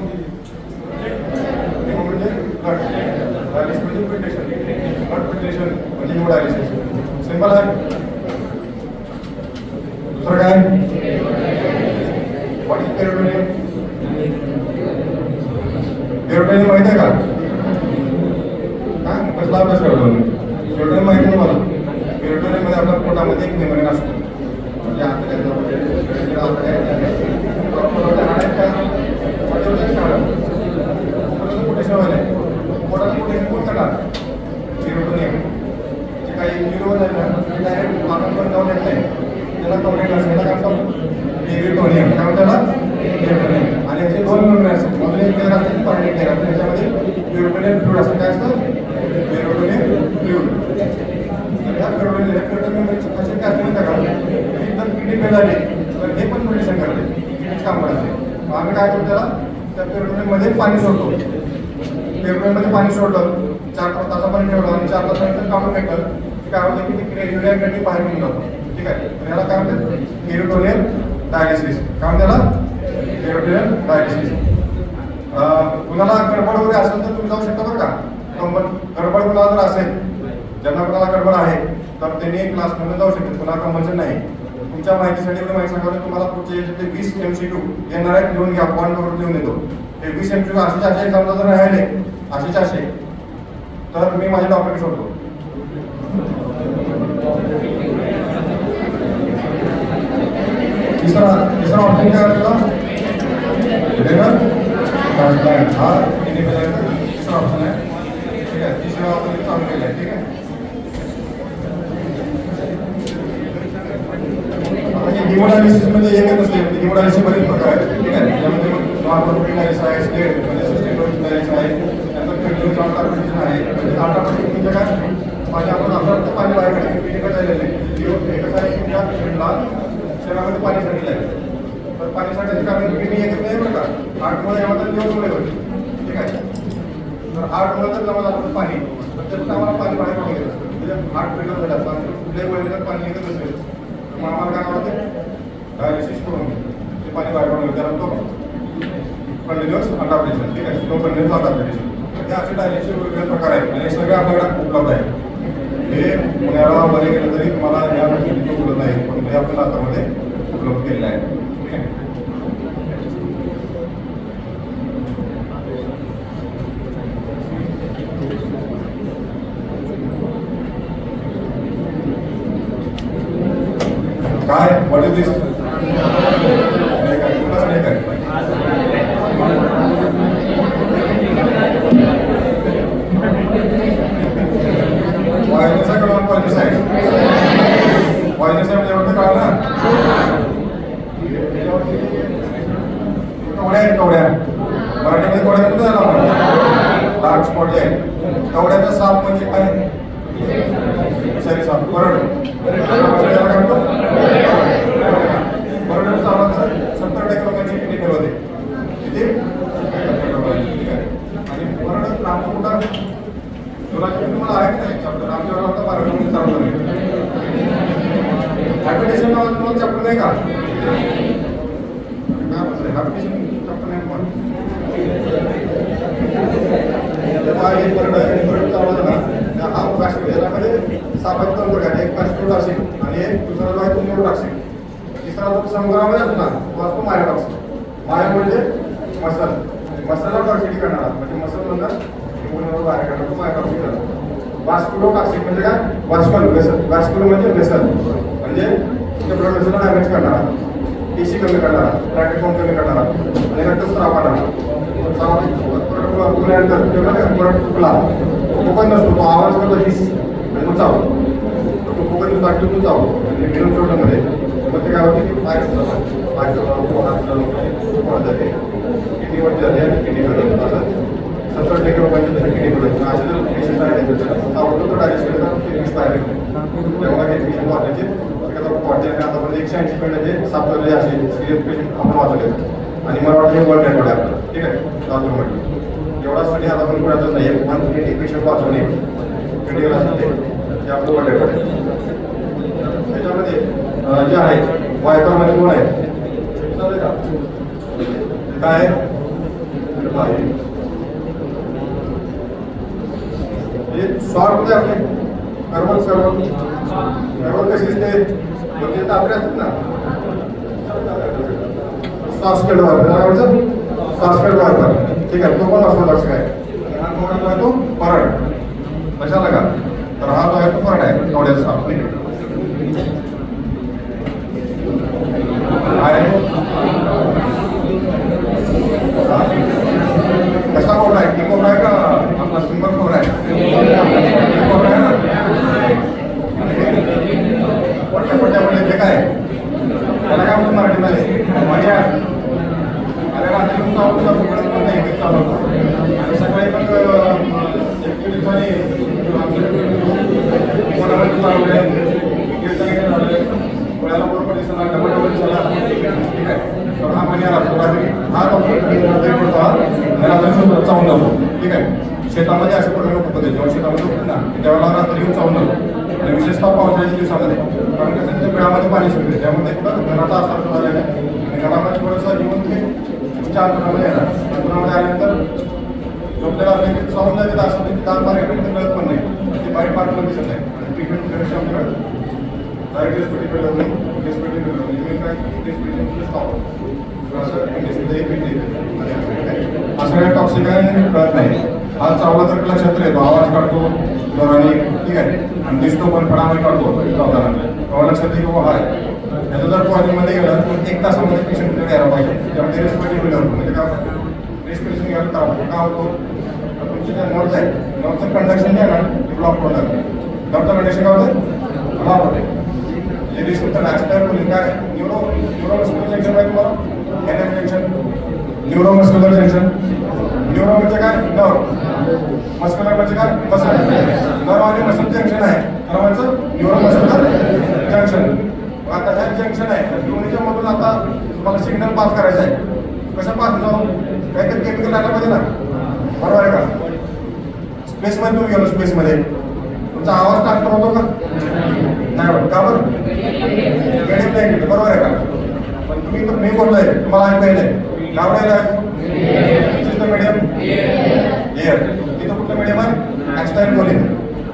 Haemo म्हणजे ब्लड, डायलिसिस म्हणजे फिल्ट्रेशन. ब्लड फिल्ट्रेशन म्हणजे हेमोडायलिसिस. सिंपल आहे. दुसरं काय? What is peritoneum? पेरिटोनियम माहिती आहे का? काय कसला अभ्यास करतो? पेरिटोनियम माहिती आहे मला. पेरिटोनियम मध्ये आपल्या पोटामध्ये एक मेम्ब्रेन असतो. म्हणजे पोटाचं पोटेशन कोण करणार? पेरिटोनियम. जे काही न्यूरोन आहे ना ते डायरेक्ट आपण पण जाऊन येत नाही त्याला कवरेज असेल काय पेरिटोनियम. काय म्हणतात त्याला? पेरिटोनियम. आणि याचे 2 मेम्ब्रेन असतात. मध्ये एक लेअर असते पार्टी लेअर असते. त्याच्यामध्ये पेरिटोनियम फ्लुइड असतं. काय असतं? Peritoneum fluid. या पेरिटोनियम असे काय असते का एकदम किडनी फेल झाली तर हे पण फिल्ट्रेशन करते. किडनीच काम करायचे. आम्ही काय करतो त्याला त्या पेरिटोनियममध्ये पाणी सोडतो. पेरिटोनियममध्ये पाणी सोडलं 4-5 तासापर्यंत ठेवलं आणि 4 तासानंतर काढून फेकलं की काय होतं की ते युरिया कंटेंट बाहेर निघून जातो. ठीक आहे. तर याला काय म्हणतात? Peritoneal dialysis. काय म्हणतात त्याला? Peritoneal dialysis. कुणाला गडबड वगैरे असेल तर तुम्ही जाऊ शकता बरं का. गडबड कुणाला जर असेल, ज्यांना कुणाला गडबड आहे तर त्यांनी क्लासमध्ये जाऊ शकतात. कुणाला कंपल्शन नाही. तुमच्या माहितीसाठी एवढी माहिती सांगायला तुम्हाला पुढचे जे 20 MCQ येणार आहेत लिहून घ्या. पॉईंट करून लिहून देतो. हे 20 MCQ असे एक्झामला जर राहिले असे तर मी माझे डॉक्युमेंट सोडतो. तिसरा ऑप्शन काय असतो? हा तिसरा ऑप्शन आहे. ठीक आहे. तिसरा ऑप्शन चालू केला आहे. ठीक आहे. हिमोडायलिसिस म्हणजे एकच असते. हिमोडायलिसिस बरेच प्रकार आहेत. ठीक आहे. त्यामध्ये नॉर्मल डायलिसिस आहे, स्टेट म्हणजे सिस्टेमॅटिक डायलिसिस आहे, त्यानंतर आटापट्टी म्हणजे काय पाणी आपण आपलं पाणी बाहेर काढायचं एकच झालेलं आहे एकच आहे की त्या शहरामध्ये पाणी साठलेलं आहे तर पाणी साठायचं कारण किडनी एकच नाही बरं का 8 मुळे यामध्ये दिवस मुळे होते ठीक आहे तर 8 मुळे जर जमा झालं पाणी तर त्याचं आम्हाला पाणी बाहेर काढून घ्यायचं असतं म्हणजे 8 फिल्टर झाले असतात कुठल्याही वेळेला पाणी येत असेल तर मग आम्हाला काय होते डायलिसिस करून ते पाणी बाहेर काढून घ्यायचं तो कंटिन्युअस अल्ट्राप्रेशन ठीक आहे तो कंटिन्युअस अल्ट्राप्रेशन हे असे डायलिसिसचे वेगवेगळे प्रकार आहेत आणि हे सगळे आपल्याकडे उपलब्ध आहे हे पुण्याला बरे गेलं तरी तुम्हाला या गोष्टी उपलब्ध नाही पण ते आपल्या हातामध्ये उपलब्ध केलेलं आहे ठीक आहे काय व्हॉट इज दिस मराठीमध्ये कोड्या कुठे झाला डार्क स्पॉट आहे कवड्याचा साप म्हणजे काय सरी साप बरड बरडचा आवाज 70% लोकांची किडनी होते किती आणि बरड रामकुटा तुला तुम्हाला आहे की नाही शब्द रामदेव होता बरड चालू हायपरटेन्शन नावाचं तुम्हाला चॅप्टर नाही का काय बसलं हायपरटेन्शन चॅप्टर नाही पण हा प्लास्टिक याच्यामध्ये सापाची तंतुड आहे एक प्लास्टिक असेल आणि एक दुसरा जो आहे तो न्यूरोटॉक्सिक तिसरा जो समुद्रामध्ये असतो ना तो असतो मायोटॉक्सिक मायो म्हणजे मसलला टॉक्सिटी करणारा म्हणजे मसल नंतर बाहेर काढणार तो मायोटॉक्सिक झाला वास्कुलोटॉक्सिक म्हणजे काय वास्कुलो म्हणजे वेसल म्हणजे तुमच्या ब्लड वेसलला डॅमेज करणारा टीसी कमी करणारा ब्लड काउंट कमी करणारा आणि रक्तस्राव करणारा फुकट नसतो तो आवाज करतो हिस आणि मग चावतो तो फुकट टाकतो तू चावतो आणि फिल्म शोटमध्ये मग ते काय होते की पाय हात जाते किडनीवरती जाते आणि किडनी असं 70% लोकांची तसं किडनी पडत असे जर पेशंट आहे आवडतो तर डायरेक्ट किडनी बाहेर तेव्हा हे पेशंट वाचायचे वाटते आता पण 180 पेंडाचे सापडलेले असे सिरियस पेशंट आपण वाचले आणि मला वाटतं हे वर्ल्ड रेकॉर्ड आहे आपलं ठीक आहे लातूरमध्ये एवढा स्टडी आता पण कुणाचाच नाही 180 पेशंट वाचवणे क्रिटिकल असेल ते आपलं वर्ल्ड रेकॉर्ड आहे त्याच्यामध्ये जे आहे वायकरमध्ये कोण आहे काय हे शॉर्ट मध्ये आपले सर्व कशी असते म्हणजे आपले असतात ना सॉफ्टवेअर वापर सॉफ्टवेअर वापर ठीक आहे तो पण असतो लक्ष आहे हा मोठा जो आहे तो परड कशाला का तर हा जो आहे तो परड आहे कवड्याचा कसा कोबरा आहे की कोबरा आहे का आपला सिंगल कोबरा आहे कोबरा आहे ना पट्ट्यामध्ये जे काय त्याला काय म्हणतो मराठीमध्ये माझ्या अरे रात्री चालवतो आणि सकाळी पण एक दिवसाने कोणामध्ये चालवले कोणाला बरोबर दिसला डबल दिसला ठीक आहे तर हा महिन्याला हा चावून लावतो ठीक आहे शेतामध्ये अशा प्रकारे पद्धती जेव्हा शेतामध्ये होते ना त्यावेळेला रात्री येऊन चावून लावतो आणि विशेषतः पावसाळ्याच्या दिवसामध्ये कारण कसं त्या बिळामध्ये पाणी शिकते त्यामध्ये कुठं घराचा आसार झालेला आहे आणि घरामध्ये थोडंसं येऊन ते तुमच्या अंतरामध्ये येणार अंतरामध्ये आल्यानंतर झोपलेला असले की चावून जाते असं ते दात बाहेर येते कळत पण नाही ते बाहेर पार्क पण दिसत नाही आणि ट्रीटमेंट करायची आमच्याकडे डायरेक्ट डेस्पेटी पेलवणे डेस्पेटी पेलवणे तुम्ही काय डेस्पेटी स्टॉप असं काही टॉक्सिक आहे कळत नाही हा चावला तर लक्षात येतो आवाज काढतो जोराने ठीक आहे आणि दिसतो पण फडामध्ये काढतो चावताना तेव्हा लक्षात येईल हा आहे त्याचं जर कॉलेजमध्ये गेलं तर 1 तासामध्ये पेशंट घ्यायला पाहिजे त्यामध्ये रेस्पिरेटरी बिल्डर म्हणजे काय रेस्पिरेशन घ्यायला त्रास का होतो तर तुमचे जे नर्व्स आहे नर्वचं कंडक्शन जे आहे ना ते ब्लॉक होतात नर्वचं कंडक्शन काय होतं ब्लॉक होते जे रिस्क ॲक्सिडेंट होईल काय न्यूरोमस्क्युलर जंक्शन आहे तुम्हाला टेन्शन न्यूरोमस्क्युलर जंक्शन न्यूरो म्हणजे काय? नर्व. मस्क्युलर म्हणजे काय? मसल. नर्व आणि मसल जंक्शन आहे, नर्वांचं न्यूरो मस्क्युलर जंक्शन. आता ह्या जंक्शन आहे, दोन्हीच्या मधून आता तुम्हाला सिग्नल पास करायचा आहे. कशा पास जाऊ? काहीतरी केमिकल आलं पाहिजे ना, बरोबर आहे का? स्पेसमध्ये तुम्ही गेलो, स्पेसमध्ये तुमचा आवाज ट्रान्सफर होतो का? नाही होत. का बरं? मीडियम नाही, बरोबर आहे का? पण तुम्ही मी बोललोय, तुम्हाला ऐकू येईल. नाव नाही मीडियम एअर. तिथं कुठलं मीडियम आहे? ऍक्स्टाईल कोलिन.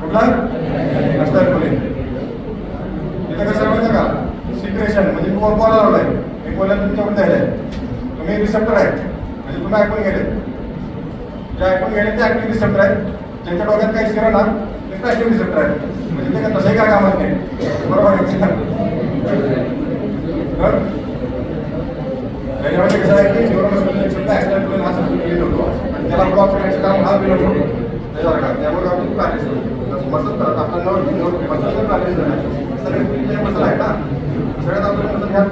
कुठला? ऍक्स्टाईल कोलिन. तिथं कसं माहिती का? सिक्रेशन म्हणजे तुम्हाला बोलायला लावलंय, मी बोलायला तुमच्याकडे द्यायला तुम्ही रिसेप्टर आहे, म्हणजे तुम्ही ऐकून गेले. जे ऐकून गेले ते ऍक्टिव्ह रिसेप्टर आहेत. ज्यांच्या डोक्यात काही शिरा ना ते पॅसिव्ह रिसेप्टर आहेत. म्हणजे ते तसंही काय कामात नाही, बरोबर आहे? त्याच्यामध्ये कसं आहे की न्यूरोमस्क्युलर ऍक्सिडेंट होईल हा बिल होतो आणि त्याला ब्लॉक करण्याचं काम हा बिल होतो. त्यामुळे आपण कार्य सुरू मसल करत आपल्याला मसल कार्य सगळे मसल आहे ना, सगळ्यात आपल्याला मसल ह्यात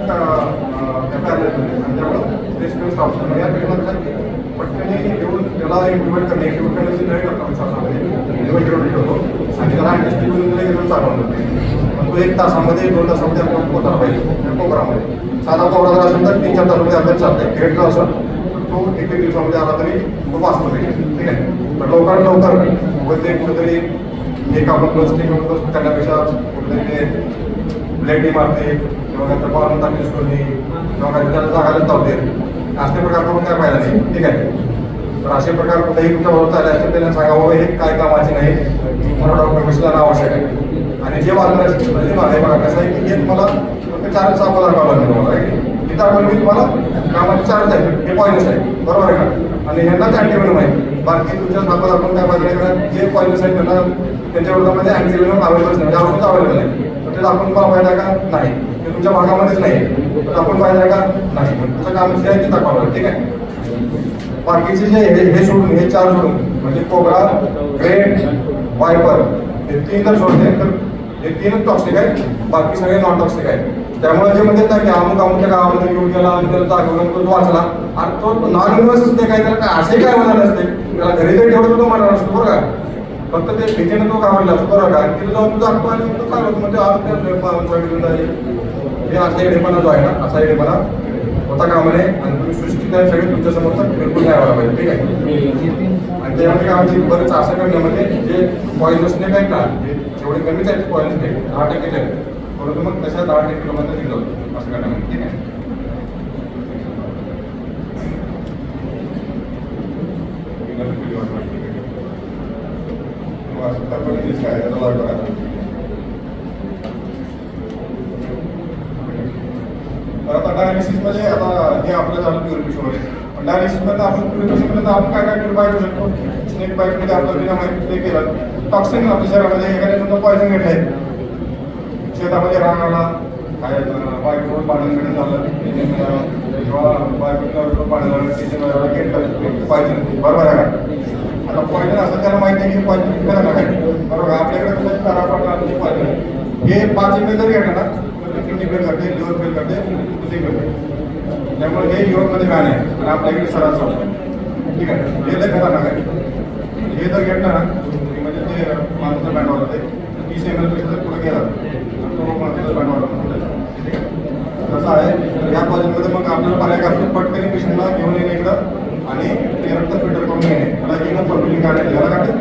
त्यामुळे रेस्पिरेशन ऑप्शन या पिरियडमध्ये पटकन घेऊन त्याला इम्प्लिमेंट करणे किंवा करण्याची नवीन करतो श्वासामध्ये निवड होतो आणि त्याला इंडस्ट्रीमध्ये घेऊन चालवून होते. तो 1 तासामध्ये 2 तासामध्ये आपण पोहोचला पाहिजे प्रोग्राममध्ये. साधा प्रोग्राम जर असेल तर 3-4 तासामध्ये आपल्याला चालतंय. क्रिएटर असेल तर तो 1-1 दिवसामध्ये आला तरी तो वाचतो पाहिजे. ठीक आहे, तर लवकरात लवकर व ते कुठेतरी एक आपण प्लास्टिक करण्यापेक्षा कुठेतरी ते ब्लेडी मारते किंवा नंतर पावरून टाकली सोडली किंवा काही त्याला जागायला चालते, अशा प्रकार करून काय फायदा नाही. ठीक आहे, तर असे प्रकार कुठेही तुमच्या बरोबर चालले असतील त्यांना सांगावं हे काय कामाचे नाही, मला डॉक्टर मिसला आवश्यक आहे. आणि जे वाजणार म्हणजे माझे बघा कसं आहे की हे तुम्हाला फक्त 4 चापा दाखवावं लागेल तुम्हाला, राईट? इथं आपण मी तुम्हाला कामाचे 4 आहे, हे पॉईंट्स आहे, बरोबर आहे का? आणि ह्यांनाच अँटीव्हेनम आहे. बाकी तुमच्या चापा आपण काय पाहिजे करा, जे पॉईंट्स आहेत त्यांना त्यांच्या विरोधामध्ये अँटीव्हेनम अवेलेबल नाही, म्हणजे औषध अवेलेबल नाही. तर ते आपण तुम्हाला फायदा का नाही, ते तुमच्या भागामध्येच नाही, तर आपण फायदा का नाही, तुमचं काम जे आहे ते दाखवावं लागेल. ठीक आहे, बाकीचे जे हे सोडून हे 4 सोडून म्हणजे कोबरा, ग्रेट, वायपर हे 3 जर सोडले तर हे 3च टॉक्सिक आहे, बाकी सगळे नॉन टॉक्सिक आहे. त्यामुळे जे म्हणतात ना की अमुक अमुकच्या गावामध्ये घेऊन गेला आणि त्याला जागवून तो वाचला आणि तो नॉन युनिव्हर्स असते काय, त्याला काय असे काय होणार नसते, त्याला घरी जरी ठेवलं तो म्हणणार असतो, बरं का? फक्त ते भीतीने तो घाबरला असतो, बरं का? तिथे जाऊन तू जागतो आणि तो काय होतं म्हणजे हे असा एडेपणा जो आहे ना, असा एडेपणा होता कामा नये आणि तुम्ही सृष्टी सगळे तुमच्या समोर बिलकुल नाही व्हायला पाहिजे. ठीक आहे, आणि त्यामध्ये आमची बरेच असं करण्यामध्ये जे पॉईजनस नाही आहेत ना, जेवढे कमीच आहेत पॉईजनस नाही 10% आहेत, परंतु मग तशा 10% लोकांना दिलं असं करण्यामध्ये. ठीक आहे, तर आता डायलिसिसमध्ये आता हे आपलं झालं प्युरिफिकेशनमध्ये. पण डायलिसिसमध्ये आपण प्युरिफिकेशनमध्ये आपण काय काय प्युरिफाय करू शकतो? स्नेक बाईटमध्ये आपलं बिना माहिती ते केलं, टॉक्सिन आपल्या शरीरामध्ये एखाद्या समजा पॉयझन घेतलं आहे, शेतामध्ये रान आला, काय बायकोवर पाण्याकडे झालं किंवा बायकोवर पाणी झालं, त्याच्या घेतलं पॉयझन, बरोबर आहे का? आता पॉयझन असं त्याला माहिती आहे की पॉयझन करायला काय, बरोबर? आपल्याकडे कसं तारापाट पॉयझन हे 5 ml जरी घेतलं ना तर किडनी फेल करते, लिव्हर फेल करते, दुसरी करते. त्यामुळे हे युरोपमध्ये बॅन आहे आणि आपल्याकडे सरास चालतं. ठीक आहे, हे तर खतरनाक आहे. हे जर घेतलं ना म्हणजे ते माणसाचं बँड वाढत आहे, 30 ml पेक्षा जर पुढे गेला तर तो माणसाचं बँड वाढत. ठीक आहे, कसं आहे या पॉझिशनमध्ये मग आपल्याला पर्याय असतो पटकन पेशंटला घेऊन येणे इकडं आणि ते रक्त फिल्टर करून येणे, त्याला हिमोफॉर्म्युलिन काढायचं, याला काढते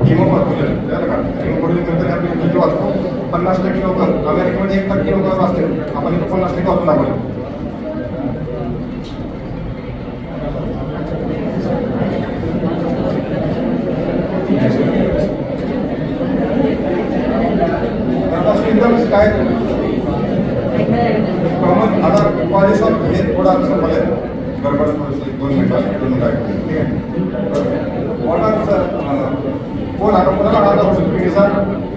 हिमोफॉर्म्युलिन, त्याला काढते हिमोफॉर्म्युलिन नंतर आपली किती वाचतो 50% लोक, अमेरिकेमध्ये 1% लोक वाचते, आपण इथं 50% वाचून दाखवलं. सिम्पटम्स काय कॉमन आता कॉलेज हे थोडा संपल आहे गडबड 2 मिनिटं काय. ठीक आहे, कोण आता कोणाला आता होऊ शकतो की सर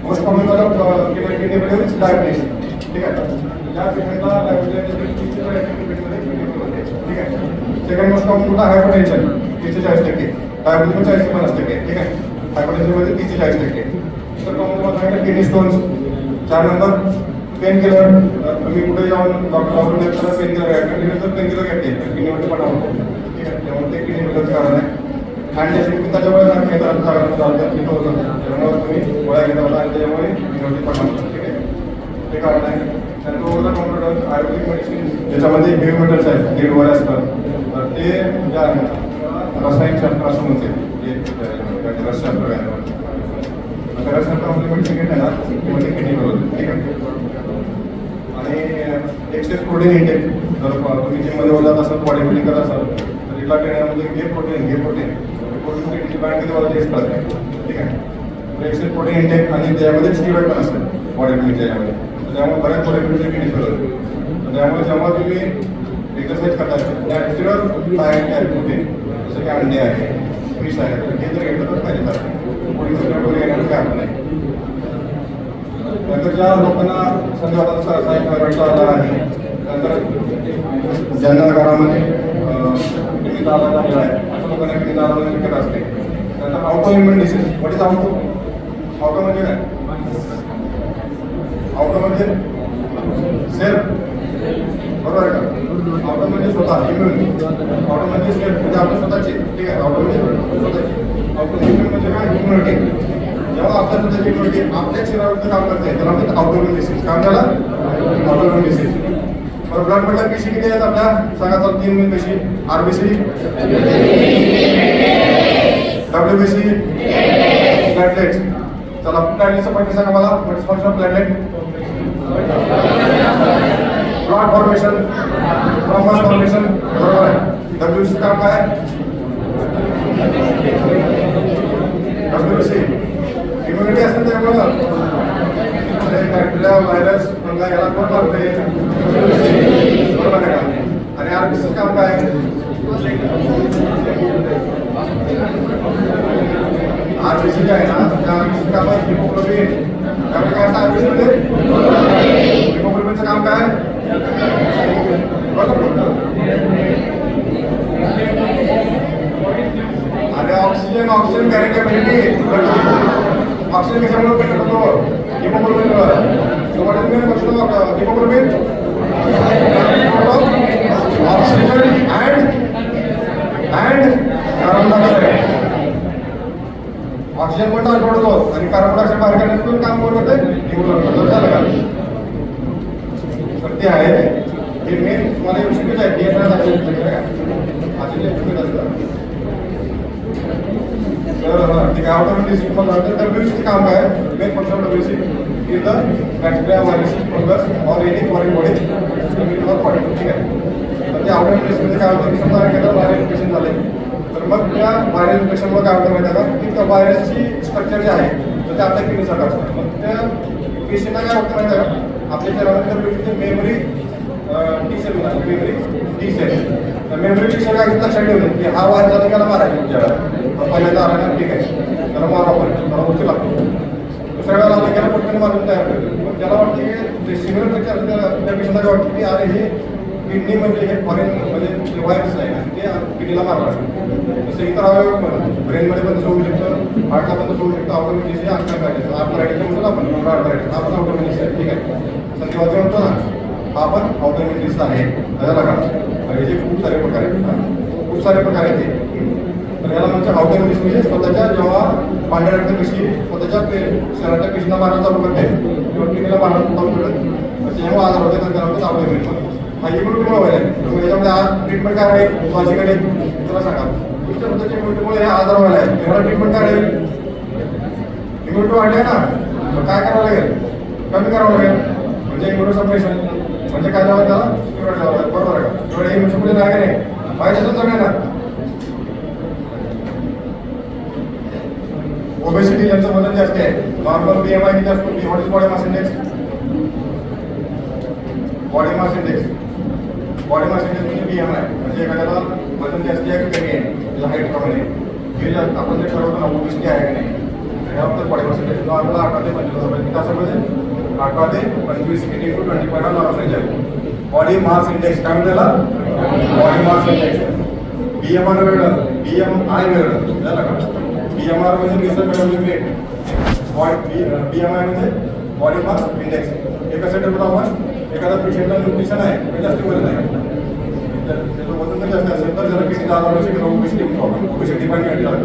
मोस्ट कॉमन झालं किडनी डायबिटीस. ठीक आहे, त्या पेशंटला डायबिटीज. ठीक आहे, सेकंड मोस्ट कॉमन कुठला हायपरटेन्शन 43%, डायबिटीज 40-50%. ठीक आहे, हायपरटेन्शनमध्ये 30-40%. तर कॉमन सांगितलं kidney stones. 4 number pain killer. तुम्ही कुठे जाऊन डॉक्टर पेन किलर घ्या, कंटिन्युअस पेन किलर घेते किडनीवरती पण होतो. ठीक आहे, त्यामुळे ते किडनी कारण आहे. आणि त्याच्यामुळे काही तिथं होतं त्यामुळे तुम्ही गोळ्या घेता होता आणि त्याच्यामुळे विनोदी पडणार. ठीक आहे, ते कारण आहे. त्यानंतर ओरल कॉम्प्युटर आयुर्वेदिक मेडिसिन ज्याच्यामध्ये हेवी मेटल्स आहेत, लीड वगैरे असतात, तर ते जे आहे रसायनशास्त्र असं म्हणते, जे रसशास्त्र आहे. रसशास्त्रामध्ये मेडिसिन घेतलं ना की म्हणजे किडनी बरोबर. ठीक आहे, आणि एक्सेस प्रोटीन इंटेक जर तुम्ही जिममध्ये होतात असाल, बॉडी बिल्डिंग करत असाल तर इथला ट्रेनरमध्ये घे प्रोटीन प्रोटीन किडनीची बँड किती वाजता टेस्ट करत नाही. ठीक आहे, एक्सेस प्रोटीन इंटेक आणि त्यामध्ये स्टिरॉइड पण असतात बॉडी बिल्डिंगच्या यामध्ये, त्यामुळे बऱ्याच बॉडी बिल्डिंग किडनी करत. त्यामुळे जेव्हा तुम्ही एक्सरसाइज करता त्या स्टिरॉइड आहे प्रोटीन जसं की अंडे आहे, फिश आहे, हे जर घेतलं तर पाहिजे तर प्रोटीन स्टिरॉइड घेण्याचं काय अर्थ नाही. नंतर ज्या लोकांना संधिवाताचा थायरॉइडचा आजार आहे, नंतर ज्यांना घरामध्ये किडनी दादा झालेला आहे अशा लोकांना किडनी दादा विकत असते. नंतर autoimmune disease. What is auto म्हणजे काय? ऑटो म्हणजे सेल्फ, बरोबर आहे का? ऑटो म्हणजे स्वतः, इम्युन. ऑटो म्हणजे सेल्फ म्हणजे आपण स्वतःचे. ठीक आहे, ऑटो म्हणजे स्वतःचे. ऑटो इम्युन म्हणजे काय? इम्युनिटी. जेव्हा आपल्या स्वतःची इम्युनिटी आपल्या शरीरावरती काम करते त्याला म्हणतात ऑटोइम्युन डिसीज. काम झाला ऑटोइम्युन डिसीज. बरं, ब्लड मधल्या पेशी किती आहेत आपल्या? सांगा तर 3 पेशी. RBC, WBC, platelets. चला प्लॅटलेटचं पॉईंट सांगा मला. What is function of platelet? Clot formation, thrombus formation, बरोबर आहे. डब्ल्यूबीसी काम काय? डब्ल्यूबीसी इम्युनिटी असेल त्यामुळं बॅक्टेरिया, व्हायरस, फंगा याला कोण मारते? बरोबर आहे का? आणि आरबीसी काम काय? आरबीसी काय ना, त्या आरबीसी काम आहे हिमोग्लोबिन. त्यामुळे काय असतं आरबीसी मध्ये? हिमोग्लोबिनचं काम काय? आणि ऑक्सिजन कॅरी कॅपॅसिटी. ऑक्सिजन कशामुळे भेटत होतो? हिमोग्लोबिनवर. Haemoglobin oxygen and carbon dioxide. Oxygen पण ट्रान्सपोर्ट होतो आणि कार्बन डायऑक्साईड बाहेर काढण्याचं काम कोण करते? हिमोग्लोबिन. झालं का? तर ते आहे हे मेन तुम्हाला युनिट आहे. ठीक आहे, ऑटोमेटिक डिसीज डब्ल्यूसी काम काय? Main function WC is the bacteria, virus, fungus और एनी फॉरेन बॉडी बॉडी. ठीक आहे, तर ते ऑटोमेटिक डिसीजमध्ये काय होतं की समजा एखादा व्हायरल इन्फेक्शन झाले तर मग त्या व्हायरल इन्फेक्शनमुळे काय होतं माहिती आहे का की त्या व्हायरसची स्ट्रक्चर जे आहे तर ते आपल्या किडनीसारखं असतं. मग त्या पेशंटला काय होतं माहिती आहे का, आपल्या शरीरामध्ये मेमरी टी सेल होता, मेमरी टी सेल. तर मेमरी टी सेल काय लक्षात ठेवलं की हा व्हायरस झाला त्याला मारायचा तुमच्याला पहिल्यांदा आला ठीक आहे त्याला मारा आपण त्याला उचल लागतो. दुसऱ्या वेळेला आला त्याला पटकन मारून तयार करतो. मग त्याला वाटतं की सिमिलर त्या पेशंटला वाटतं की अरे हे किडनी म्हणजे हे फॉरेन म्हणजे व्हायरस आहे आणि ते किडनीला मारणार. तसं इतर अवयव पण ब्रेनमध्ये पण तसं होऊ शकतं, हार्टला पण तसं होऊ शकतं. ऑटोमेटिक जे अंतर पाहिजे आपलं रायटिंग म्हणतो आपण रायटिंग आपण ऑटोमेटिक आहे. ठीक आहे, संधिवात म्हणतो ना हा पण ऑटोमेटिक आहे. त्याला का याचे खूप सारे प्रकार आहेत, खूप सारे प्रकार आहेत. तर याला म्हणजे ऑटोमेटिक म्हणजे स्वतःच्या जेव्हा पांढऱ्या रक्त पेशी स्वतःच्या शरीराच्या पेशीला मारायला चालू करते किंवा किडनीला मारायला चालू करते जेव्हा आजार होते तर त्याला ऑटोमेटिक. हा इम्युनिटीमुळे व्हायला आहे. याच्यामध्ये आज ट्रीटमेंट काय आहे माझ्याकडे तुला सांगा. तुमच्या स्वतःच्या इम्युनिटीमुळे हे आजार व्हायला आहे. तुम्हाला ट्रीटमेंट काय आहे? इम्युनिटी वाढली आहे ना, मग काय करावं लागेल? कमी करावं लागेल. म्हणजे इम्युनोसप्रेशन म्हणजे काय झालं त्याला स्टिरॉइड लावतात. बरोबर आहे का? स्टिरॉइड हे इम्युनोसप्रेशन आहे का नाही? पाहिजे असेल सगळ्यांना. ओबेसिटी यांचं वजन जास्त आहे. नॉर्मल BMI किती असतो? What is body mass index? Body mass index म्हणजे BMI म्हणजे एखाद्याला वजन जास्त आहे की कमी आहे त्याच्या हाईट प्रमाणे हे आपण जे ठरवतो ना ओबेसिटी आहे की नाही त्यावर बॉडी मास इंडेक्स नॉर्मल 18 ते 25 तासामध्ये 18 ते 25 80 नॉर्मल आहे. बॉडी मास इंडेक्स काय म्हणतात? Body mass index. BMR वेगळं, BMI वेगळं. झालं का? BMR म्हणजे रिसर्च मेटाबॉलिक रेट, BMI म्हणजे बॉडी मास इंडेक्स. हे कसं ठेवतो आपण? एखादा पेशंटला न्यूट्रिशन आहे म्हणजे जास्त वजन आहे त्याचं वजन जर जास्त असेल तर जरा किती आजार असेल किंवा ओबेसिटी पण मिळतात.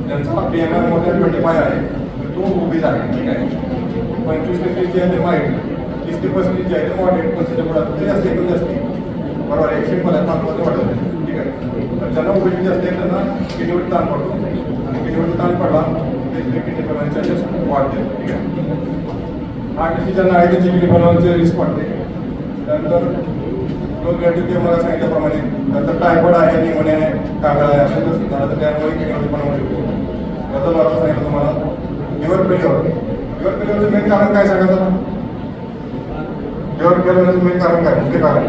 त्यांचा BMI मोर दॅन 25 आहे तर तो ओबीज आहे. ठीक आहे. 25% जे आहे ते माइल्ड, 30% जे आहे ते मॉडरेट, 25% पुढे ते जास्त एकदम जास्त बरोबर आहे. सिंपल आहे, महत्त्वाचं वाटत नाही. ठीक आहे. तर ज्यांना ओबेसिटी असते त्यांना किडनीवर ताण पडतो आणि किडनीवर ताण पडला ते किडनी बनवायचे चान्सेस वाढते. ठीक आहे. हार्ट डिसीज ज्यांना आहे त्याची किडनी बनवायचे रिस्क वाढते. त्यानंतर दोन गॅटी ते मला सांगितल्याप्रमाणे नंतर टायफॉइड आहे, निमोनिया आहे, कागळ आहे, असं जर झालं तर त्यामुळे किडनीमध्ये बनवू शकतो. बद्दल मला सांगितलं तुम्हाला लिव्हर फेल्युअरचं मेन कारण काय सांगायचं? लिव्हर फेल्युअरचं मेन कारण काय? मुख्य कारण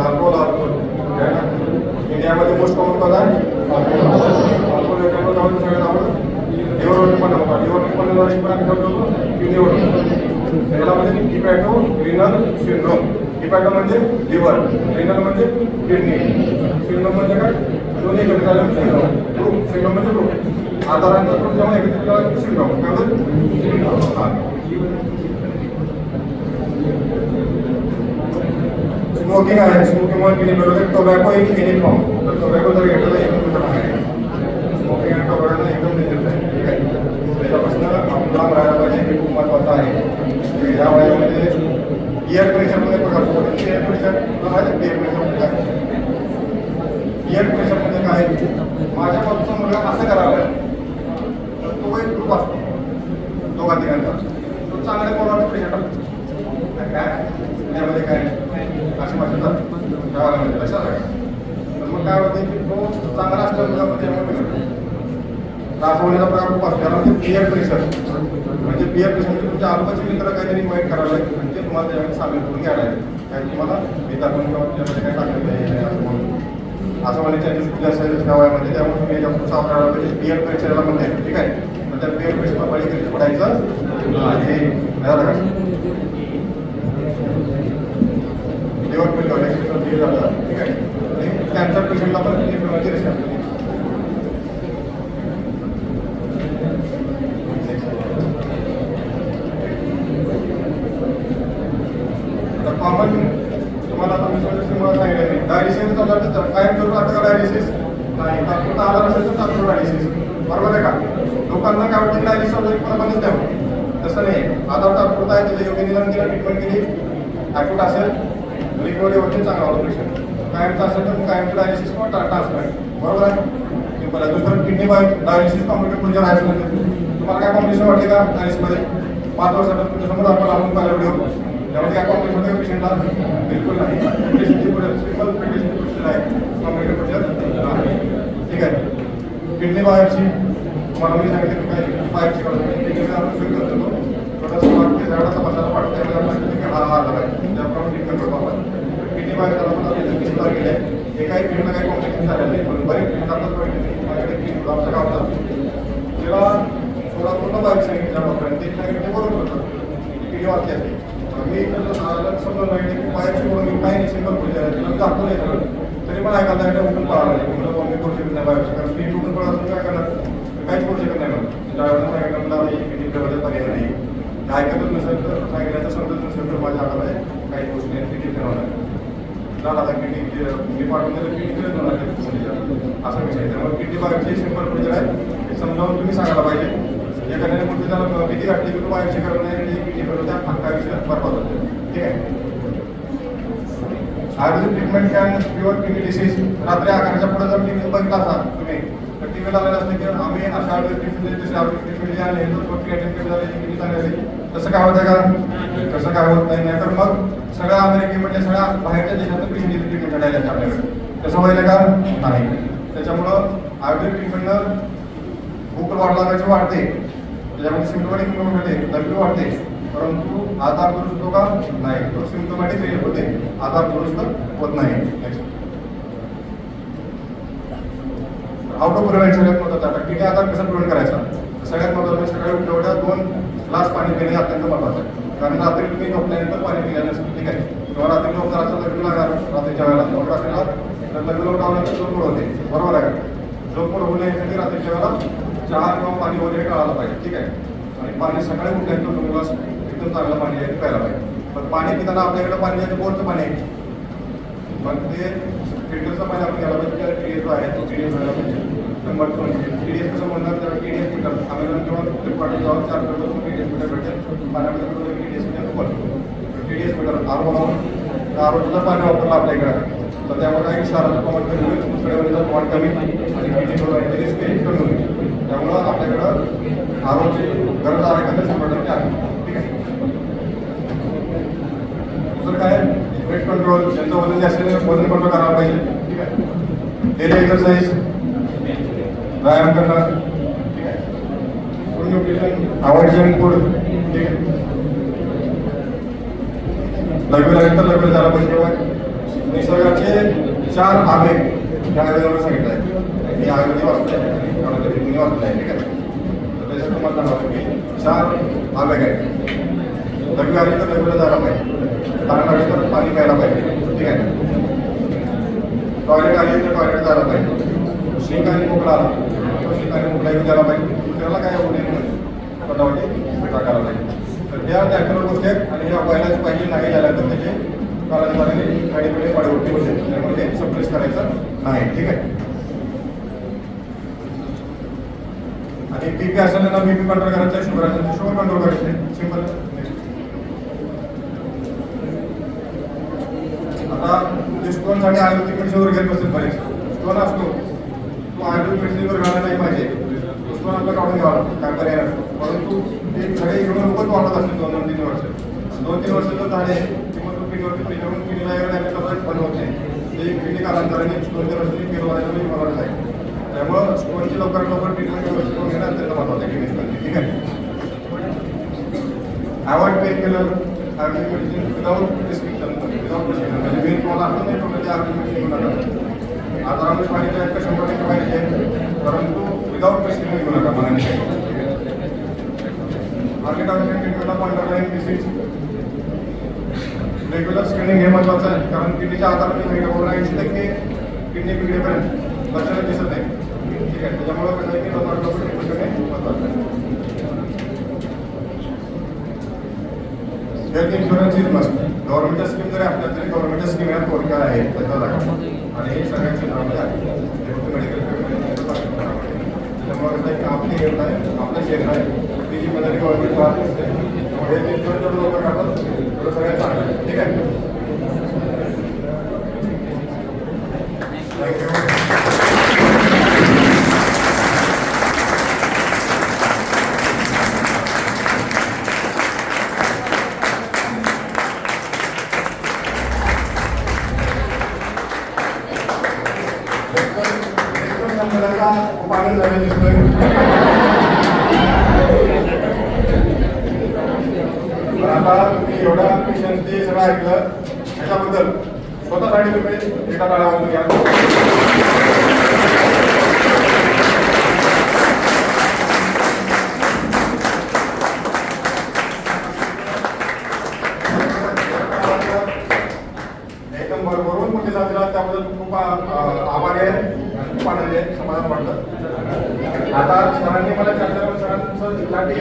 अल्कोहोल इंडियामध्ये मोस्ट कॉमन कॉज आहे अल्कोहोल. लिव्हर उत्पन्न होता, लिव्हर उत्पन्न किडनीवर त्यामध्ये हिपॅटो रिनल सिंड्रोम. हिपॅटो म्हणजे लिव्हर, रिनल म्हणजे किडनी, सिंड्रोम म्हणजे काय? दोन्ही एकत्र झाले ग्रुप. सिंड्रोम म्हणजे ग्रुप आजारांचा ग्रुप जेव्हा एकत्र झाला सिंड्रोम काय होतं? स्मोकिंग आहे, स्मोकिंगमुळे किडनी बरोबर टोबॅको एक एनी फॉर्म. तर टोबॅको जर घेतलं तर एकदम आहे. स्मोकिंग आणि टोबॅको एकदम डेंजरस आहे. ठीक आहे. त्याच्यापासून आपण लांब राहायला पाहिजे, हे खूप महत्त्वाचं आहे. या वयामध्ये एअर प्रेशरमध्ये बघा, एअर प्रेशर माहिती एअर प्रेशर काय? एअर प्रेशर म्हणजे काय? माझ्या बाबतीचा मुलगा असं करावा तर तो एक ग्रुप असतो दोघा तिघांचा, तो चांगल्या प्रमाणात प्रेशर टाकतो काय त्यामध्ये काय अशी भाषा गावामध्ये लक्षात आहे. तर मग काय होते की तो चांगला असल्यामुळे त्यामुळे त्रास होण्याचा प्रकार खूप असतो. कारण ते पिअर प्रेशर म्हणजे पिअर प्रेशर म्हणजे तुमच्या आरोग्याचे मित्र काहीतरी वाईट करायला लागेल म्हणजे तुम्हाला त्यामध्ये सामील करून घ्यायला लागेल. काय तुम्हाला इतर पण किंवा त्यामध्ये काय टाकलं नाही असं म्हणून असं म्हणायचे खूप जास्त त्या वयामध्ये. त्यामुळे तुम्ही जास्त सावधान पाहिजे. पिअर प्रेशरला म्हणते. ठीक आहे. तर त्या पिअर प्रेशरला बळी कधी पडायचं आहे लिव्हर फेल्युअर झालं. ठीक आहे. आणि कॅन्सर पेशंटला पण किडनी रिस्क असते. कॉमन तुम्हाला आता मी तुम्हाला सांगितलं नाही डायलिसिस तर कायम करून आता डायलिसिस नाही तात्पुरता आजार असेल तर तात्पुरता डायलिसिस बरोबर आहे का? लोकांना काय वाटतं डायलिसिस वगैरे कोणा बंदच द्यावं तसं नाही. आजार तात्पुरता आहे त्याचं योग्य निदान केलं ट्रीटमेंट केली ॲक्यूट असेल रिकव्हरी होते चांगला होतो पेशंट. कायमचं असेल तर कायमचं डायलिसिस किंवा ट्रान्सप्लांट बरोबर आहे. सिंपल आहे. दुसरं किडनी डायलिसिस कॉम्प्लिकेट म्हणजे राहायचं म्हणजे तुम्हाला काय कॉम्प्लिकेशन वाटते का डायलिसिसमध्ये? 5 वर्षात तुमच्यासमोर आपण पाहिलं व्हिडिओ त्यामध्ये काय कॉम्प्लिकेशन होते पेशंटला? बिलकुल नाही. सिंपल प्रोसिजर आहे, कॉम्प्लिकेटेड प्रोसिजर. ठीक आहे. किडनी बायोप्सी तुम्हाला मी सांगितलं काय बायोप्सी किडनीचा आपण सुरू करतो छोटासा वाटते झाडाचा मसाला वाटतो त्यामध्ये आपण सांगितलं की हा आजार आहे त्याप्रमाणे ट्रीटमेंट करतो आपण. किडनी बायोप्सी आपण सुधार केले आहे. एकाही किडनीला काही कॉम्प्लिकेशन झालेलं नाही पण बरेच जातात माझ्याकडे आमच्या गावचा त्याला थोडा पूर्ण बायोप्सी सांगितलं डॉक्टरांनी ते सांगितलं बरोबर होतं किडनी वाचली असते. मी समजून राहिले की बायोप्सी करून मी काही नाही सिंपल पुढे तिला दाखवलं नाही सगळं तरी पण ऐकायला लागलं उठून पळावं लागेल मी करू शकत नाही बायोप्सी कारण मी उठून पळा असून काय करणार काहीच करू शकत नाही मला त्यावेळेला सांगितलं मला किडनी ठेवायचा पर्याय नाही. ऐकतच नसेल तर सांगितल्याचं समजत नसेल तर माझ्या हाताला काही गोष्टी आहेत किडनी ठेवायला झाला आता किडनी मी पाठवून दिलं किडनी होणार असा विषय. त्यामुळे किडनी बायोप्सी सिंपल प्रोसिजर आहे हे समजावून तुम्ही सांगायला पाहिजे. एखाद्याने कुठे त्याला भीती वाटली की तो बायोप्सी करत नाही आणि किडनी करून त्या अख्खा विषय बरबाद होतो. ठीक आहे. Ayurvedic treatment can cure kidney disease रात्री 11च्या पुढे जर टीव्ही बघितला असा तुम्ही तर टीव्हीला आलेलं असतं की आम्ही अशा आयुर्वेदिक ट्रीटमेंट जसे आयुर्वेदिक ट्रीटमेंट जे आले तो क्रिएटिव्ह झाले किडनी चांगली झाली तसं काय होतं का? तसं काय होत नाही. नाहीतर मग सगळ्या अमेरिकेमध्ये सगळ्या बाहेरच्या देशातून पेशंट ट्रीटमेंट घडायला आपल्याकडे तसं व्हायला का नाही. त्याच्यामुळं आयुर्वेदिक ट्रीटमेंटनं भूक लागायची वाढते त्याच्यामध्ये सिम्पटमॅटिक इम्प्रूव्हमेंट होते दर्दी वाढते परंतु आधार दुरुस्त का नाही. तो सिम्पटमॅटिक रिलीफ होते आधार दुरुस्त होत नाही. हाऊ टू प्रिव्हेंट सगळ्यात महत्त्वाचं आता किडनी आधार कसा प्रिव्हेंट करायचा सगळ्यात महत्त्वाचं सकाळी उठल्यावर 2 ग्लास पाणी पिणे अत्यंत महत्त्वाचं आहे. कारण रात्री तुम्ही झोपल्यानंतर पाणी पिलं नसतं. ठीक आहे. किंवा रात्री झोपणार असं लग्न लागणार रात्रीच्या वेळेला मग रात्रीला लग्न लावल्यानंतर झोप मोड होते बरोबर आहे का? झोप मोड होऊ नयेसाठी रात्रीच्या वेळेला चहा किंवा पाणी वगैरे कळायला पाहिजे. ठीक आहे. आणि पाणी सकाळी उठल्यानंतर 2 ग्लास एकदम चांगलं पाणी आहे प्यायला पाहिजे. पण पाणी पिताना आपल्याकडे पाणी आहे बोरचं पाणी आहे, पण ते फिल्टरचं पाणी आपण घ्यायला पाहिजे. त्याला TDS जो आहे तो TDS व्हायला पाहिजे. TDS कसं म्हणतात त्याला TDS मीटर अमेझॉन किंवा फ्लिपकार्ट जेव्हा चार्ज करतो TDS मीटर भेटेल. पाण्यामध्ये TDS मीटर वापरतो. TDS मीटर आरोचा पाणी वापरलं आपल्याकडे तर त्यामुळे काही क्षाराचं प्रमाण कमी होईल, मुसळेवारीचं प्रमाण कमी आणि किडनी रिस्क कमी होईल. त्यामुळं आपल्याकडं आरोची गरज आरोग्याला 100% आहे. ठीक आहे. दुसरं काय वेट कंट्रोल, ज्यांचं वजन जास्त वजन कंट्रोल करायला पाहिजे. ठीक आहे. डेली एक्सरसाइज, व्यायाम करणं. ठीक आहे. Food nutrition, avoid junk food. ठीक आहे. लघवीला झाला पाहिजे. निसर्गाचे 4 आवेग या आवेगावर सांगितलं आहे. मी आवेग वाचतोय मी वाचलं आहे. ठीक आहे. तर त्याच्यात तुम्हाला सांगावं की 4 आवेग आहेत. लघवी आली तर लघवीला जायला पाहिजे, पाणी आली तर पाणी प्यायला पाहिजे. ठीक आहे. टॉयलेट आली तर टॉयलेट जायला पाहिजे. शिंक आणि मोकळा आला तर शिंक आणि मोकळा येऊन द्यायला पाहिजे. त्याला काय होऊ नये म्हणून स्वतःवरती टाकायला पाहिजे. तर ह्या नॅचरल गोष्टी आहेत आणि ह्या व्हायलाच पाहिजे. नाही झाल्या तर त्याचे कालांतराने काही वेळे पाडवटी होते, त्यामुळे हे सप्रेस करायचं नाही. ठीक आहे. आणि बीपी असलेल्यांना बीपी कंट्रोल करायचं, शुगर असेल तर शुगर कंट्रोल करायचे. सिंपल. आता स्टोनसाठी आयुर्वेदिक मेडिसिनवर घेत बसेल बरेच. स्टोन असतो तो आयुर्वेदिक मेडिसिनवर घालला नाही पाहिजे. स्टोन आपला काढून घ्यावा लागतो, काय पर्याय नसतो. परंतु ते सगळे घेऊन लोकच वाढत असते 2-3 वर्ष. 2-3 वर्ष जर झाले बंद होते ते किडनी कालांतराने स्टोनच्या रस्त्याने फिरवायला मदत आहे. त्यामुळं स्टोनची लवकरात लवकर ट्रीटमेंट स्टोन घेणं अत्यंत महत्त्वाचं आहे किडनी स्टोनची. ठीक आहे. Avoid painkiller, ayurvedic medicine without prescription, without prescription म्हणजे मी तुम्हाला असं नाही पण ते आयुर्वेदिक मेडिसिन घेऊ नका. आजारामध्ये पाहिजे आहेत का 100% पाहिजे, परंतु विदाउट प्रिस्क्रिप्शन घेऊ नका. मनाने मार्केट ट्रीटमेंटला पॉईंट डिसीज रेग्युलर स्कॅनिंग हे महत्त्वाचं आहे. कारण किडनीच्या आजाराने 80% किडनी बिघडेपर्यंत लक्षणं दिसत नाही. ठीक आहे. त्याच्यामुळे कसं आहे की लवकर ट्रीटमेंट करणे महत्त्वाचं आहे. Health insurance is must. गव्हर्नमेंटच्या स्कीम जरी असल्या तरी गव्हर्नमेंटच्या स्कीम या थोडक्यात आहेत त्याचा दाखवा आणि हे सगळ्या क्षेत्रामध्ये आहे. मेडिकल त्याच्यामुळे कसं आहे की आपली हेल्थ आहे, आपलं क्षेत्र आहे, ती जी मध्ये गव्हर्नमेंट वाहत असते हेल्थ इन्शुरन्स जेवढं लवकर काढतात तेवढं सगळ्यात चांगलं आहे. ठीक आहे. थँक्यू. खूप आनंद झाला दिसतोय. आता तुम्ही एवढा पेशंटचे सगळं ऐकलं त्याच्याबद्दल स्वतःसाठी तुम्ही एका काळामध्ये घ्या. एकदम भरभरून प्रतिसाद दिला त्याबद्दल खूप आभारी आहे. खूप आनंद आहे, समाधान वाटतं. आता सरांनी मला चर्चा सरांसाठी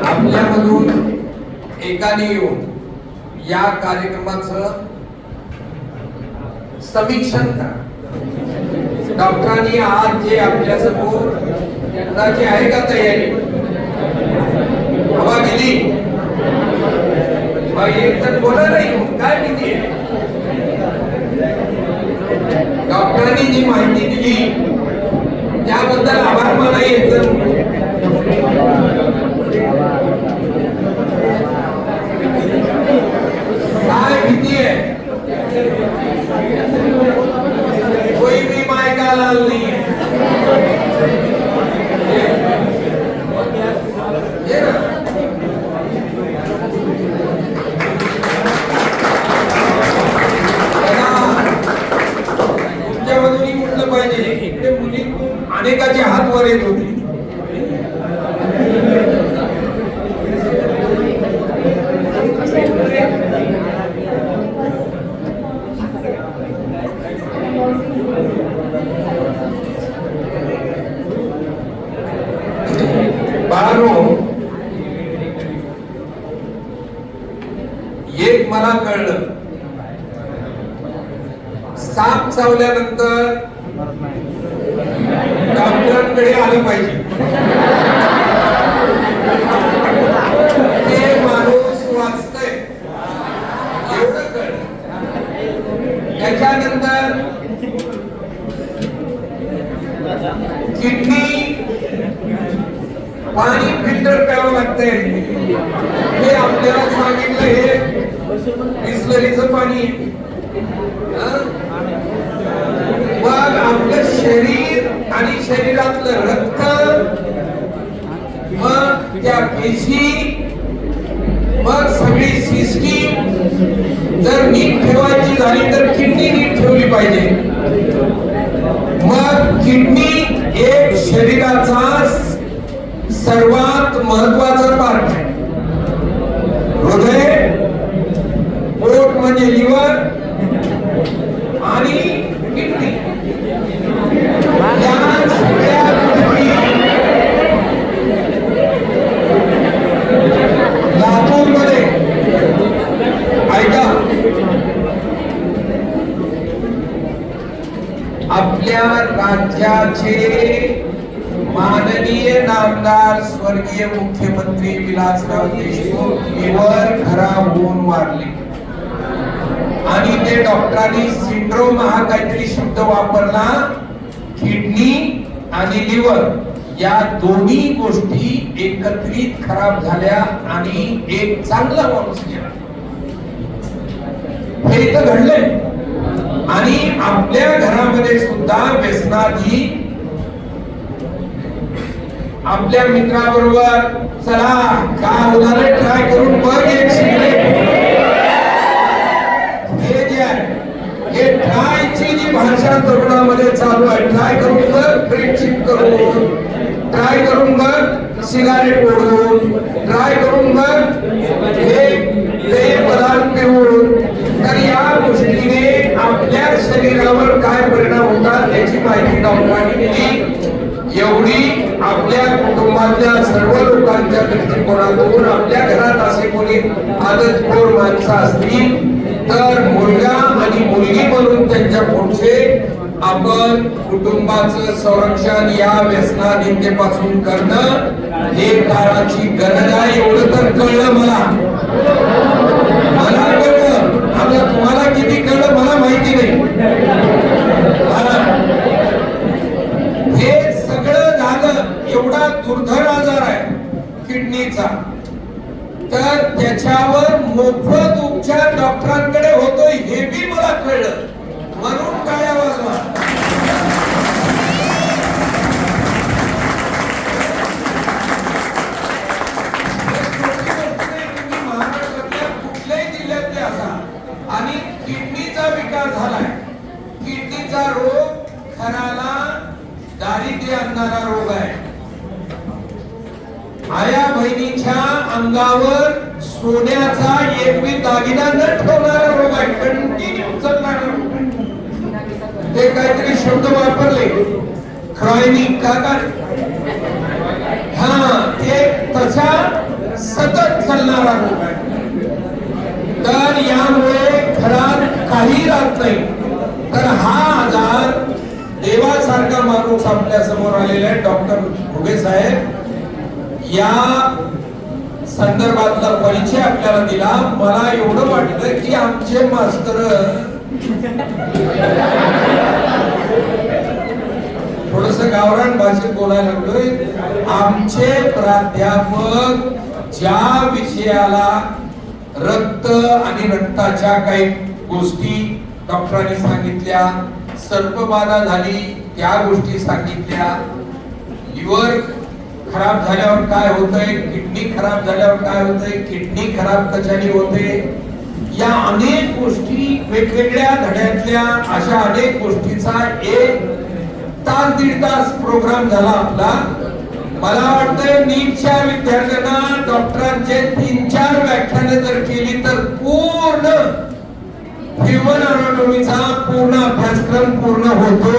आपल्यामधून एकाने येऊन या कार्यक्रमाचं समीक्षण करा. डॉक्टरांनी आज जे आपल्या समोर यंदाची आहे का तयारी हवा दिली एक तर बोला नाही काय किती आहे. डॉक्टरांनी जी माहिती दिली त्याबद्दल आभार माना. एकदम काय भीती आहे कोई भी माय का लाल नहीं है. तुमच्या मधून कुठलं पाहिजे. इकडे मुली अनेकाचे हात वर येत होते. मला कळलं, साप चावल्यानंतर डॉक्टरांकडे आलं पाहिजे. ते माणूस वाचतंय एवढं कळलं. त्याच्यानंतर किडनी पाणी फिल्टर करावं लागतंय हे आपल्याला सांगितलं. हे बिस्लरीचं पाणी आहे. मग आपलं शरीर आणि शरीरातलं रक्त, मग त्या पेशी, मग सगळी सिस्टीम जर नीट ठेवायची झाली तर किडनी नीट ठेवली पाहिजे. मग किडनी एक शरीराचा सर्वात महत्वाचा पार्ट आहे. हृदय, पोट म्हणजे लिव्हर आणि किडनी, या सगळ्या गोष्टी लातूरमध्ये, ऐका, आपल्या राज्याचे माननीय नामदार स्वर्गीय मुख्यमंत्री विलासराव देशमुख लिव्हर खराब होऊन वारले आणि ते डॉक्टरांनी सिंड्रोम हा काहीतरी शब्द वापरला. किडनी आणि लिव्हर या दोन्ही गोष्टी एकत्रित खराब झाल्या आणि एक चांगला माणूस गेला. हे इथं घडलंय. आणि आपल्या घरामध्ये सुद्धा व्यसनाधी आपल्या मित्राबरोबर चला काय होणार आहे ट्राय करून बघ, एक सिगरेट, हे जे आहे हे ट्रायची जी भाषा तरुणामध्ये चालू आहे, ट्राय करून बघ फ्रेंडशिप करून, ट्राय करून बघ सिगारेट ओढून, ट्राय करून बघ हे पेय पदार्थ पिऊन. तर या गोष्टीने आपल्या शरीरावर काय परिणाम होतात याची माहिती डॉक्टरांनी दिली. एवढी आपल्या कुटुंबातल्या सर्व लोकांच्या दृष्टिकोनातून आपल्या घरात असे कोणी आदतखोर माणसं असतील तर मुलगा आणि मुलगी म्हणून त्यांच्या पुढचे आपण कुटुंबाचं संरक्षण या व्यसनाधीनतेपासून करणं हे काळाची गरज आहे. एवढं तर कळलं मला कळलं. आता तुम्हाला किती कळलं मला माहिती नाही. हे सगळं झालं, एवढा दुर्धर आजार आहे किडनीचा, तर त्याच्यावर मोफत उपचार डॉक्टरांकडे होतोय हे बी मला कळलं. म्हणून टाळ्या वाजवा. महाराष्ट्रातल्या कुठल्याही जिल्ह्यातले असा आणि किडनीचा विकार झालाय. किडनीचा रोग खराला दारिद्र्य आणणारा रोग आहे. आया बहिणीच्या अंगावर सोन्याचा एक बी दागिना न ठेवणारा रोग आहे. कंटिन्यू चालणारा रोग आहे. ते काहीतरी शब्द वापरले क्रायनिक का काय, हा ते तसा सतत चालणारा रोग आहे. तर यामुळे घरात काही राहत नाही. तर हा आजार देवासारखा माणूस आपल्या समोर आलेला आहे डॉक्टर घुगे साहेब. या संदर्भातला परिचय आपल्याला दिला. मला एवढं वाटलं की आमचे मास्तर थोडस गावरान भाषेत बोलायला लागलोय. आमचे प्राध्यापक ज्या विषयाला रक्त आणि रक्ताच्या काही गोष्टी डॉक्टरांनी सांगितल्या, सर्पबाधा झाली त्या गोष्टी सांगितल्या, लिव्हर खराब झाल्यावर काय होतंय, किडनी खराब झाल्यावर काय होतंय, किडनी खराब कशाने होते, या अनेक गोष्टी वेगवेगळ्या धड्यातल्या अशा अनेक गोष्टीचा 1 तास 1.5 तास प्रोग्राम झाला आपला. मला वाटतं नीटच्या विद्यार्थ्यांना डॉक्टरांचे 3-4 व्याख्याने जर केली तर पूर्ण ह्युमन अनाटॉमीचा पूर्ण अभ्यासक्रम पूर्ण होतो.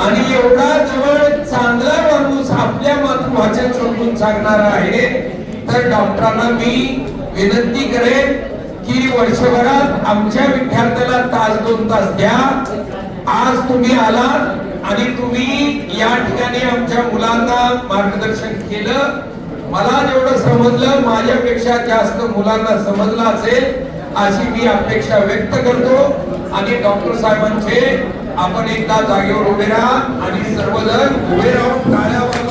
आणि एवढा जवळ चांगला माणूस आपल्या मातृभाषेत समजून सांगणार आहे. तर डॉक्टरांना मी विनंती करेन की वर्षभरात आमच्या विद्यार्थ्याला तास 2 तास द्या. आज तुम्ही आलात आणि तुम्ही या ठिकाणी आमच्या मुलांना मार्गदर्शन केलं. मला जेवढं समजलं माझ्यापेक्षा जास्त मुलांना समजलं असेल अशी मी अपेक्षा व्यक्त करतो. आणि डॉक्टर साहेबांचे आपण एकदा जागेवर उभे राहा आणि सर्वजण उभे राहून टाळ्या वाजवा.